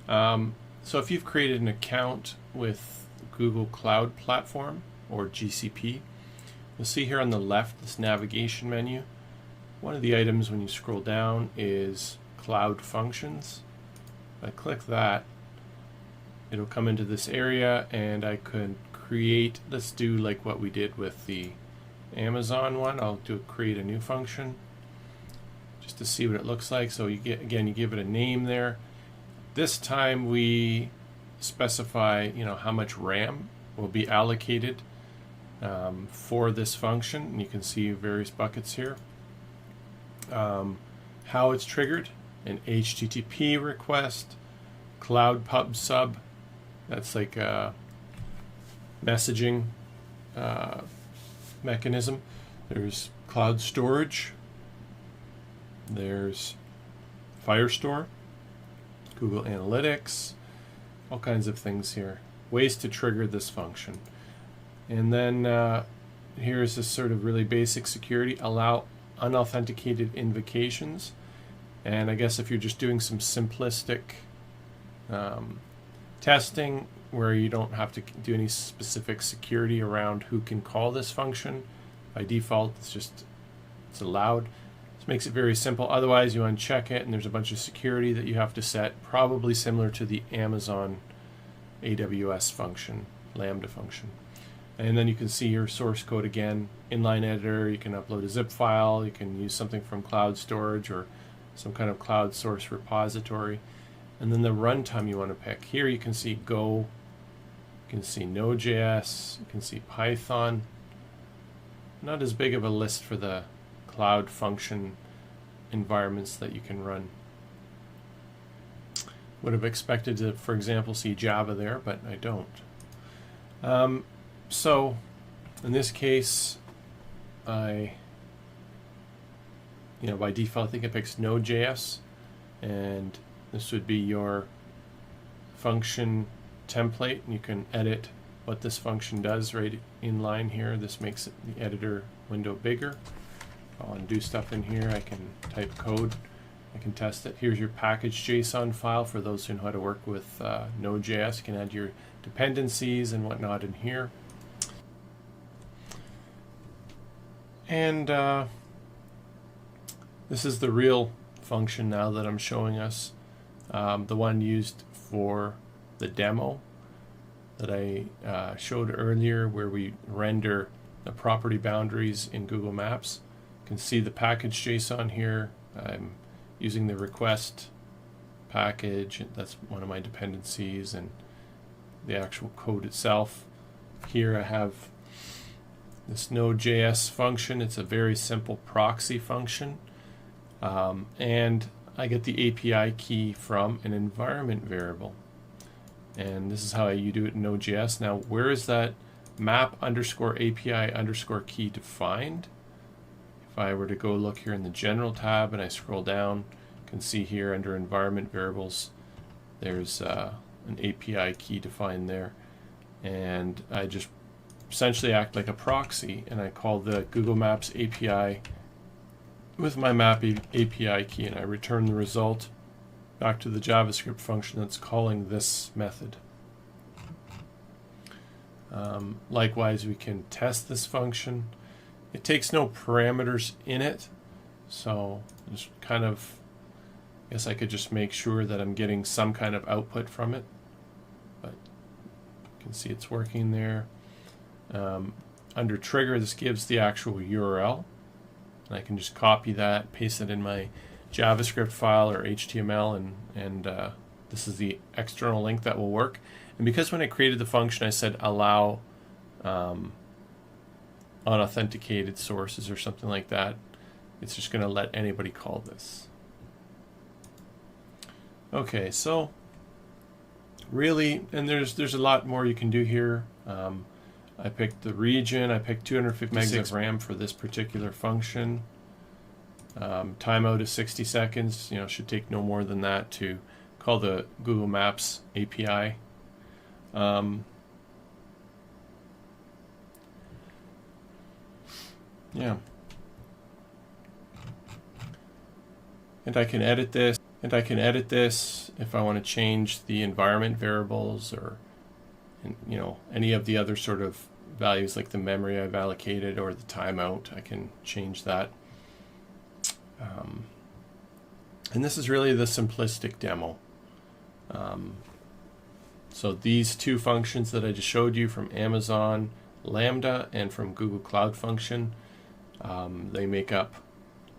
So if you've created an account with Google Cloud Platform, or GCP, you'll see here on the left this navigation menu. One of the items when you scroll down is Cloud Functions. If I click that, it'll come into this area, and I could create, let's do like what we did with the Amazon one. I'll create a new function just to see what it looks like. So you give it a name there. This time we specify how much RAM will be allocated for this function, and you can see various buckets here. How it's triggered: an HTTP request, Cloud Pub Sub, that's like a messaging mechanism. There's cloud storage, there's Firestore, Google Analytics, all kinds of things here. Ways to trigger this function. And then here's this sort of really basic security: allow unauthenticated invocations. And I guess if you're just doing some simplistic testing where you don't have to do any specific security around who can call this function, by default it's allowed. This makes it very simple. Otherwise you uncheck it, and there's a bunch of security that you have to set, probably similar to the Amazon AWS function, Lambda function. And then you can see your source code again, inline editor. You can upload a zip file, you can use something from cloud storage or some kind of cloud source repository. And then the runtime you want to pick. Here you can see Go, you can see Node.js, you can see Python. Not as big of a list for the cloud function environments that you can run. would have expected to, for example, see Java there, but I don't. So in this case, by default, I think it picks Node.js, and this would be your function template. You can edit what this function does right in line here. This makes the editor window bigger. I'll undo stuff in here. I can type code. I can test it. Here's your package.json file for those who know how to work with Node.js. You can add your dependencies and whatnot in here. And this is the real function now that I'm showing us, the one used for the demo that I showed earlier, where we render the property boundaries in Google Maps. You can see the package.json here. I'm using the request package, that's one of my dependencies, and the actual code itself. Here I have this Node.js function. It's a very simple proxy function, and I get the API key from an environment variable, and this is how you do it in Node.js. Now, where is that map_API_key defined? If I were to go look here in the General tab and I scroll down, you can see here under Environment Variables, there's an API key defined there, and I just essentially act like a proxy, and I call the Google Maps API with my map API key, and I return the result back to the JavaScript function that's calling this method. Likewise, we can test this function. It takes no parameters in it, so just kind of, I guess I could just make sure that I'm getting some kind of output from it, but you can see it's working there. Under trigger, this gives the actual URL, and I can just copy that, paste it in my JavaScript file or HTML, and this is the external link that will work. And because when I created the function I said allow unauthenticated sources or something like that, it's just going to let anybody call this. Okay, so really, and there's a lot more you can do here. I picked the region. I picked 256 megs of RAM for this particular function. Timeout is 60 seconds. Should take no more than that to call the Google Maps API. Yeah. And I can edit this. If I want to change the environment variables or any of the other sort of values like the memory I've allocated or the timeout, I can change that. And this is really the simplistic demo. So these two functions that I just showed you from Amazon Lambda and from Google Cloud Function, they make up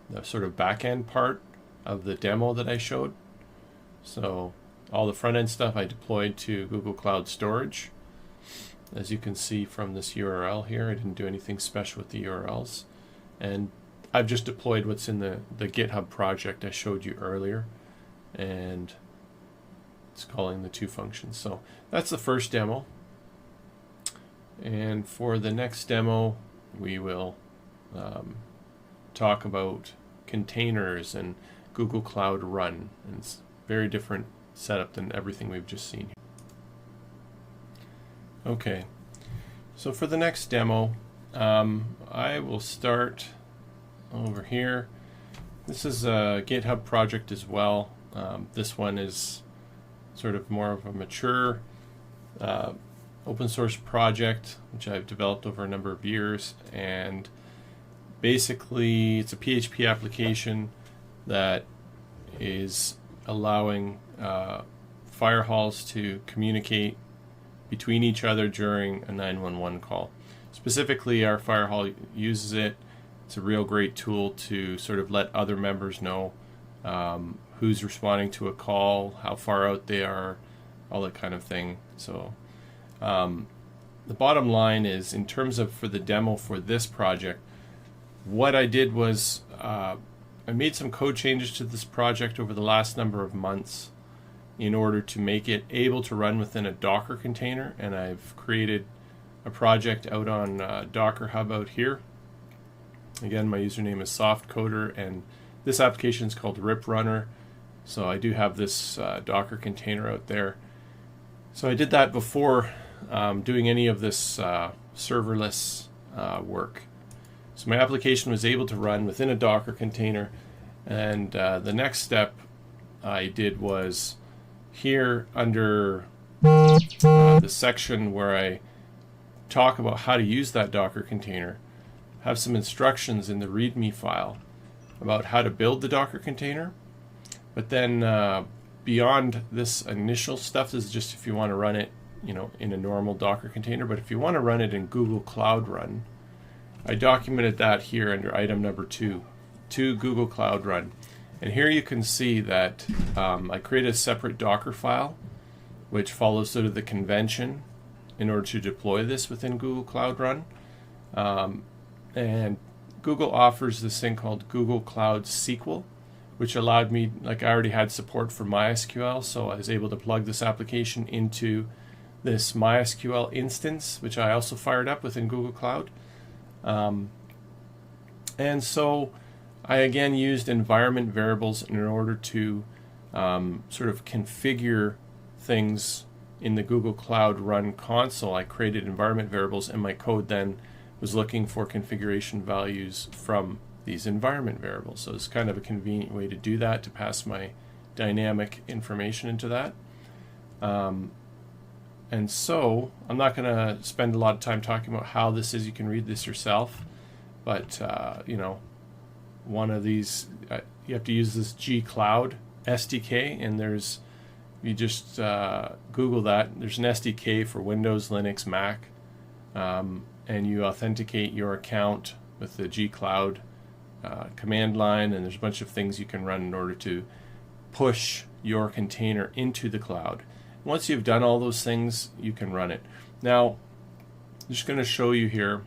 the sort of back-end part of the demo that I showed. So all the front-end stuff I deployed to Google Cloud Storage. As you can see from this URL here, I didn't do anything special with the URLs. And I've just deployed what's in the GitHub project I showed you earlier. And it's calling the two functions. So that's the first demo. And for the next demo, we will talk about containers and Google Cloud Run. And it's a very different setup than everything we've just seen here. Okay, so for the next demo, I will start over here. This is a GitHub project as well. This one is sort of more of a mature open source project, which I've developed over a number of years. And basically, it's a PHP application that is allowing firehauls to communicate between each other during a 911 call. Specifically, our firehall uses it. It's a real great tool to sort of let other members know who's responding to a call, how far out they are, all that kind of thing. So the bottom line is, in terms of for the demo for this project, what I did was I made some code changes to this project over the last number of months, in order to make it able to run within a Docker container, and I've created a project out on Docker Hub out here. Again, my username is softcoder, and this application is called RipRunner. So I do have this Docker container out there. So I did that before doing any of this serverless work. So my application was able to run within a Docker container, and the next step I did was here under the section where I talk about how to use that Docker container, have some instructions in the README file about how to build the Docker container. But then beyond this initial stuff, this is just if you want to run it, in a normal Docker container. But if you want to run it in Google Cloud Run, I documented that here under item number 2, to Google Cloud Run. And here you can see that I created a separate Docker file, which follows sort of the convention in order to deploy this within Google Cloud Run. And Google offers this thing called Google Cloud SQL, which allowed me, like I already had support for MySQL, so I was able to plug this application into this MySQL instance, which I also fired up within Google Cloud. And so I again used environment variables in order to sort of configure things in the Google Cloud Run console. I created environment variables, and my code then was looking for configuration values from these environment variables. So it's kind of a convenient way to do that, to pass my dynamic information into that. And so I'm not going to spend a lot of time talking about how this is. You can read this yourself. But, one of these, you have to use this gcloud SDK, and you just Google that. There's an SDK for Windows, Linux, Mac, and you authenticate your account with the gcloud command line, and there's a bunch of things you can run in order to push your container into the cloud. Once you've done all those things, you can run it. Now, I'm just going to show you here,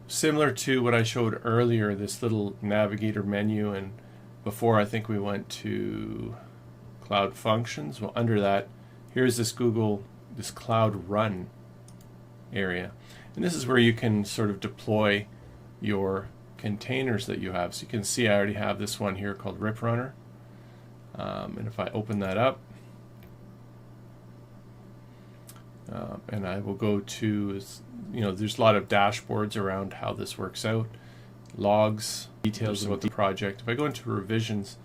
similar to what I showed earlier, this little navigator menu, and before I think we went to Cloud Functions. Well, under that, here's this Cloud Run area. And this is where you can sort of deploy your containers that you have. So you can see I already have this one here called RipRunner. And if I open that up, and I will go to, there's a lot of dashboards around how this works out, logs, details about the project. If I go into revisions,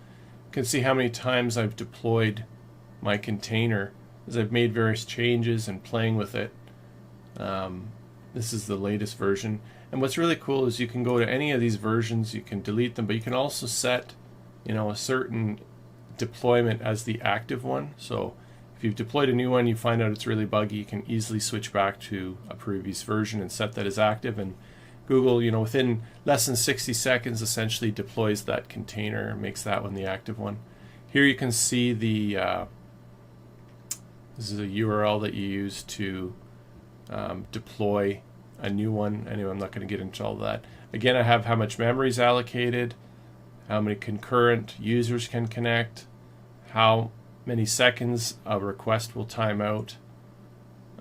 you can see how many times I've deployed my container as I've made various changes and playing with it. This is the latest version. And what's really cool is you can go to any of these versions, you can delete them, but you can also set, a certain deployment as the active one. So if you've deployed a new one, you find out it's really buggy, you can easily switch back to a previous version and set that as active. And Google, within less than 60 seconds, essentially deploys that container and makes that one the active one. Here you can see this is a URL that you use to deploy a new one. Anyway, I'm not going to get into all of that. Again, I have how much memory is allocated, how many concurrent users can connect, how many seconds a request will time out,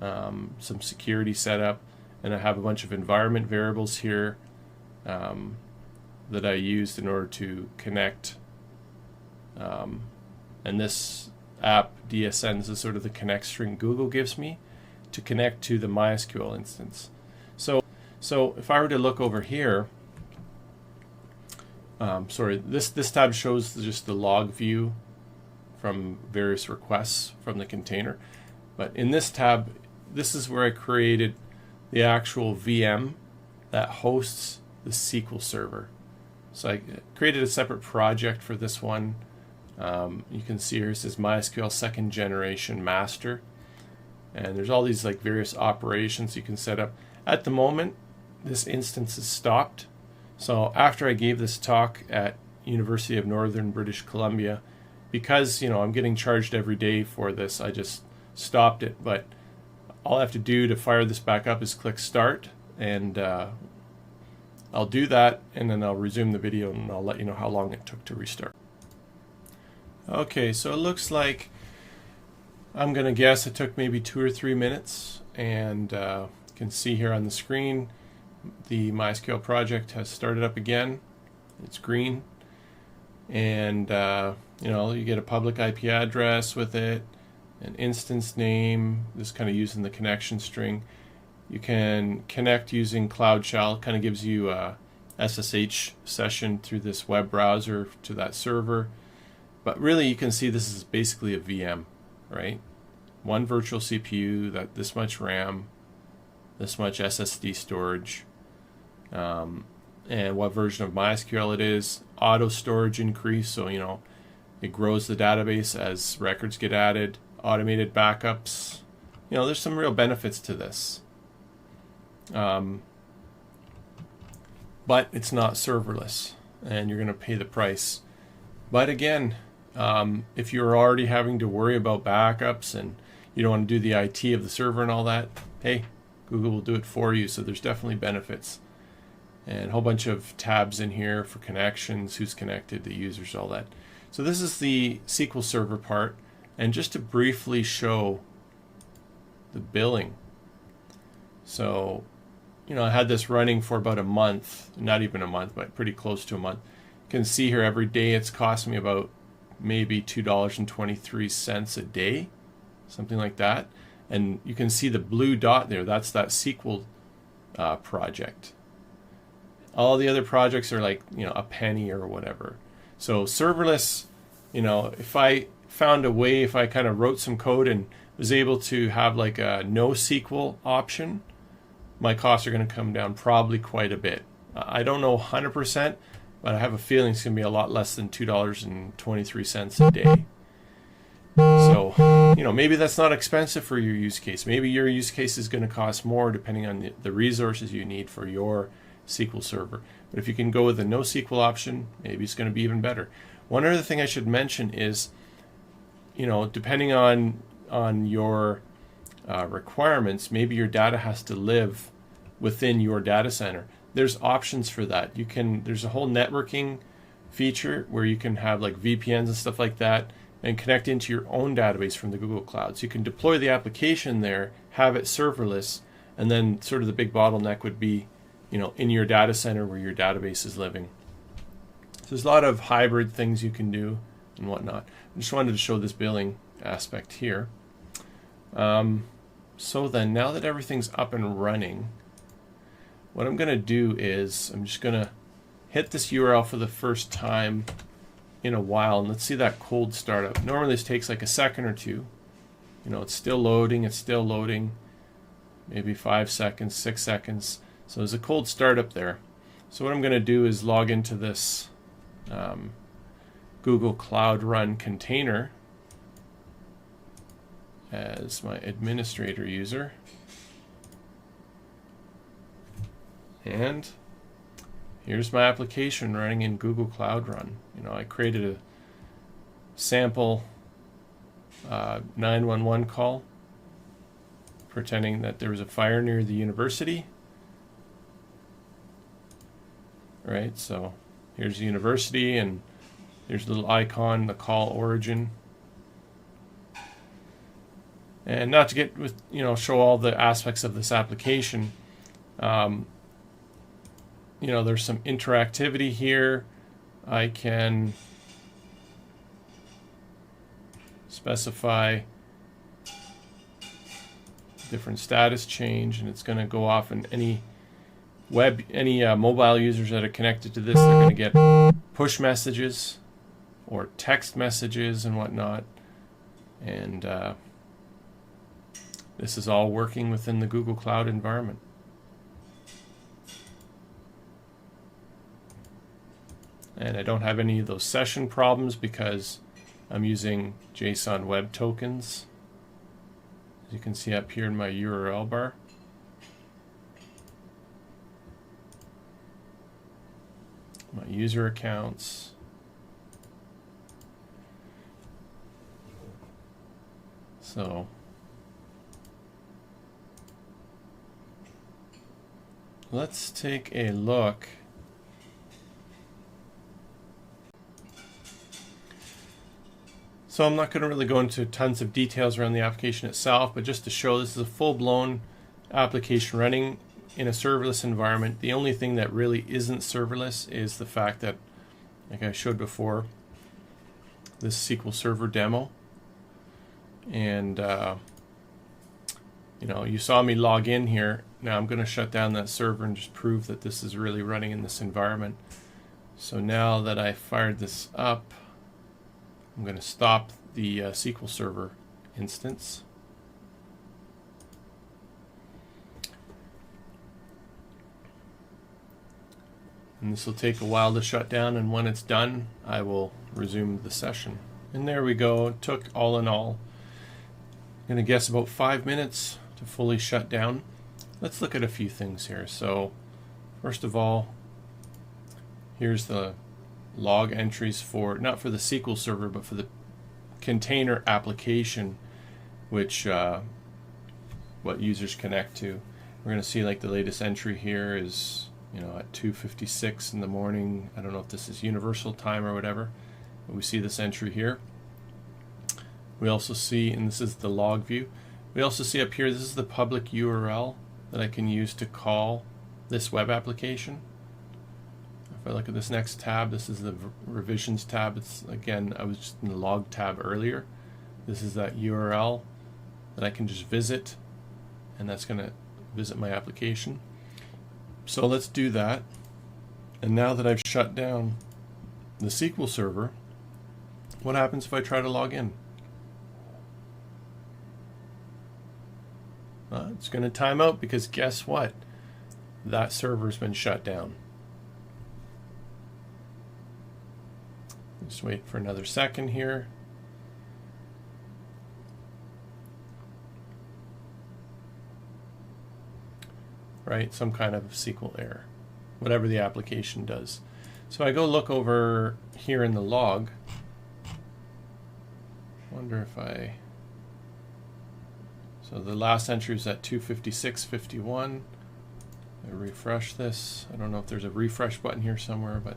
some security setup, and I have a bunch of environment variables here that I used in order to connect. And this app, DSN, is sort of the connect string Google gives me to connect to the MySQL instance. So if I were to look over here, this tab shows just the log view from various requests from the container. But in this tab, this is where I created the actual VM that hosts the SQL server. So I created a separate project for this one. You can see here it says MySQL second generation master. And there's all these various operations you can set up. At the moment, this instance is stopped. So after I gave this talk at University of Northern British Columbia, because I'm getting charged every day for this, I just stopped it. But all I have to do to fire this back up is click start, and I'll do that, and then I'll resume the video and I'll let you know how long it took to restart. Okay, so it looks like, I'm going to guess it took maybe 2 or 3 minutes, and you can see here on the screen the MySQL project has started up again. It's green, and you get a public IP address with it, an instance name, this kind of using the connection string. You can connect using Cloud Shell, kind of gives you a SSH session through this web browser to that server. But really, you can see this is basically a VM, right? One virtual CPU, this much RAM, this much SSD storage, and what version of MySQL it is. Auto storage increase, so it grows the database as records get added. Automated backups. There's some real benefits to this. But it's not serverless, and you're going to pay the price. But again, if you're already having to worry about backups and you don't want to do the IT of the server and all that, hey, Google will do it for you. So there's definitely benefits. And a whole bunch of tabs in here for connections, who's connected, the users, all that. So this is the SQL Server part. And just to briefly show the billing. So, I had this running for about a month, not even a month, but pretty close to a month. You can see here every day it's cost me about maybe $2.23 a day, something like that. And you can see the blue dot there, that's that SQL project. All the other projects are like, a penny or whatever. So serverless, if I found a way, if I kind of wrote some code and was able to have like a NoSQL option, my costs are going to come down probably quite a bit. I don't know 100%, but I have a feeling it's going to be a lot less than $2.23 a day. So, maybe that's not expensive for your use case. Maybe your use case is going to cost more depending on the resources you need for your SQL server. But if you can go with a NoSQL option, maybe it's going to be even better. One other thing I should mention is, depending on your requirements, maybe your data has to live within your data center. There's options for that. There's a whole networking feature where you can have like VPNs and stuff like that and connect into your own database from the Google Cloud. So you can deploy the application there, have it serverless, and then sort of the big bottleneck would be, in your data center where your database is living. So there's a lot of hybrid things you can do and whatnot. I just wanted to show this billing aspect here. So then, now that everything's up and running, what I'm going to do is I'm just going to hit this URL for the first time in a while, and let's see that cold startup. Normally this takes like a second or two. It's still loading, maybe 5 seconds, 6 seconds. So there's a cold startup there. So what I'm going to do is log into this Google Cloud Run container as my administrator user. And here's my application running in Google Cloud Run. I created a sample 911 call pretending that there was a fire near the university. Right, so here's the university, and there's a little icon, the call origin. And not to get with, show all the aspects of this application. There's some interactivity here. I can specify different status change, and it's going to go off in any mobile users that are connected to this. They're going to get push messages or text messages and whatnot. And this is all working within the Google Cloud environment. And I don't have any of those session problems because I'm using JSON Web Tokens, as you can see up here in my URL bar. My user accounts. So let's take a look. So I'm not going to really go into tons of details around the application itself, but just to show this is a full-blown application running in a serverless environment. The only thing that really isn't serverless is the fact that, like I showed before, this SQL Server demo. And, you saw me log in here. Now I'm going to shut down that server and just prove that this is really running in this environment. So now that I fired this up, I'm going to stop the SQL Server instance. And this will take a while to shut down, and when it's done, I will resume the session. And there we go. It took, all in all, I'm going to guess about 5 minutes to fully shut down. Let's look at a few things here. So, first of all, here's the log entries for, not for the SQL Server, but for the container application, which what users connect to. We're going to see like the latest entry here is, at 2:56 in the morning. I don't know if this is universal time or whatever, but we see this entry here. We also see, and this is the log view, we also see up here, this is the public URL that I can use to call this web application. If I look at this next tab, this is the revisions tab. It's, again, I was just in the log tab earlier. This is that URL that I can just visit, and that's going to visit my application. So let's do that. And now that I've shut down the SQL Server, what happens if I try to log in? It's going to time out because guess what? That server's been shut down. Just wait for another second here. Right, some kind of SQL error, whatever the application does. So I go look over here in the log. Wonder if so the last entry is at 2:56:51. I refresh this. I don't know if there's a refresh button here somewhere, but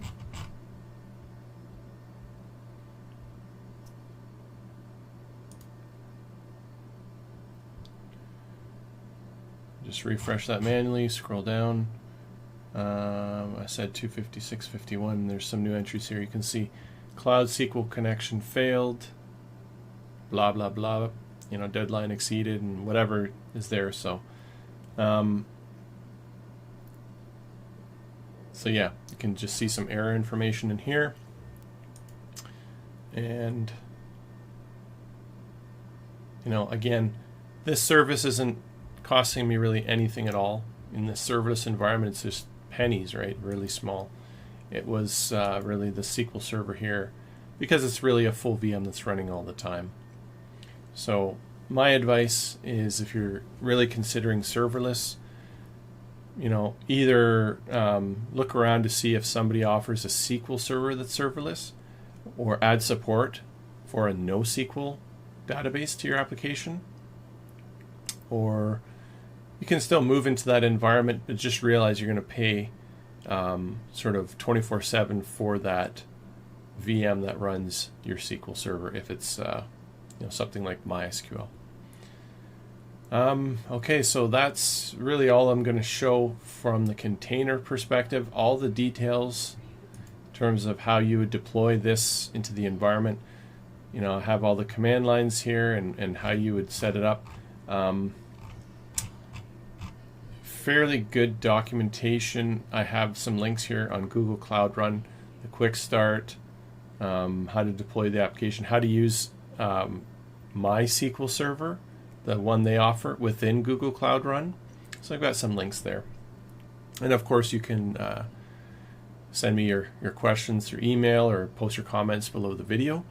just refresh that manually, scroll down. I said 2:56:51. There's some new entries here. You can see Cloud SQL connection failed, blah, blah, blah, deadline exceeded, and whatever is there. So, so yeah, you can just see some error information in here. And, again, this service isn't costing me really anything at all. In the serverless environment, it's just pennies, right? Really small. It was really the SQL Server here, because it's really a full VM that's running all the time. So my advice is, if you're really considering serverless, either look around to see if somebody offers a SQL Server that's serverless, or add support for a NoSQL database to your application. Or you can still move into that environment, but just realize you're going to pay sort of 24/7 for that VM that runs your SQL Server if it's something like MySQL. Okay, so that's really all I'm going to show from the container perspective. All the details in terms of how you would deploy this into the environment. I have all the command lines here and how you would set it up. Fairly good documentation. I have some links here on Google Cloud Run, the quick start, how to deploy the application, how to use MySQL Server, the one they offer within Google Cloud Run. So I've got some links there. And of course you can send me your questions through email or post your comments below the video.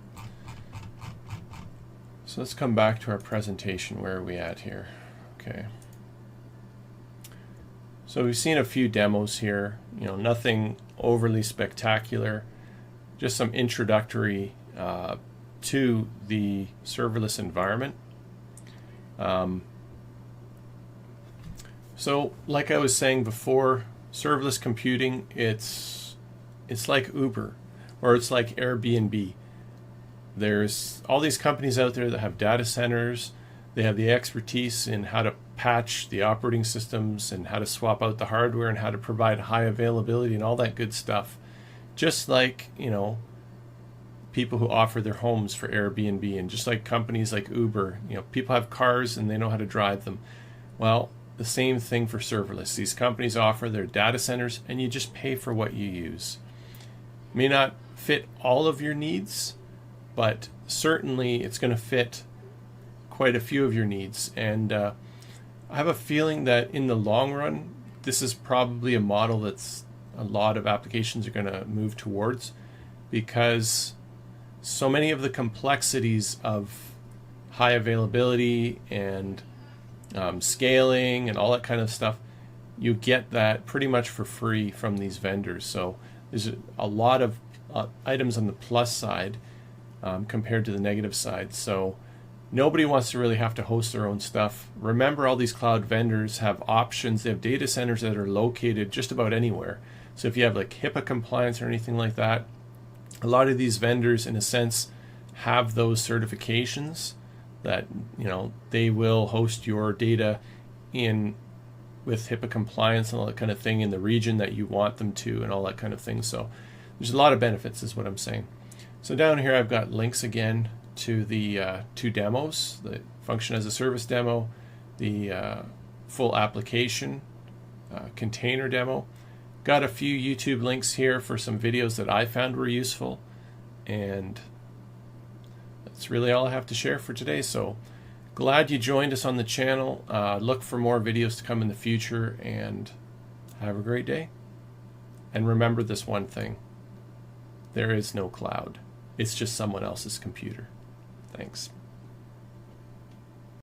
So let's come back to our presentation. Where are we at here? Okay. So we've seen a few demos here, nothing overly spectacular, just some introductory to the serverless environment. So like I was saying before, serverless computing, it's like Uber, or it's like Airbnb. There's all these companies out there that have data centers. They have the expertise in how to patch the operating systems and how to swap out the hardware and how to provide high availability and all that good stuff. Just like, people who offer their homes for Airbnb, and just like companies like Uber, people have cars and they know how to drive them. Well, the same thing for serverless. These companies offer their data centers and you just pay for what you use. May not fit all of your needs, but certainly it's going to fit quite a few of your needs. And I have a feeling that in the long run, this is probably a model that's a lot of applications are going to move towards, because so many of the complexities of high availability and scaling and all that kind of stuff, you get that pretty much for free from these vendors. So there's a lot of items on the plus side compared to the negative side. So nobody wants to really have to host their own stuff. Remember, all these cloud vendors have options. They have data centers that are located just about anywhere. So if you have like HIPAA compliance or anything like that, a lot of these vendors, in a sense, have those certifications that they will host your data in with HIPAA compliance and all that kind of thing in the region that you want them to, and all that kind of thing. So there's a lot of benefits, is what I'm saying. So down here I've got links again to the 2 demos: the function as a service demo, the full application container demo. Got a few YouTube links here for some videos that I found were useful, and that's really all I have to share for today. So glad you joined us on the channel. Look for more videos to come in the future, and have a great day. And remember this one thing: there is no cloud. It's just someone else's computer. Thanks.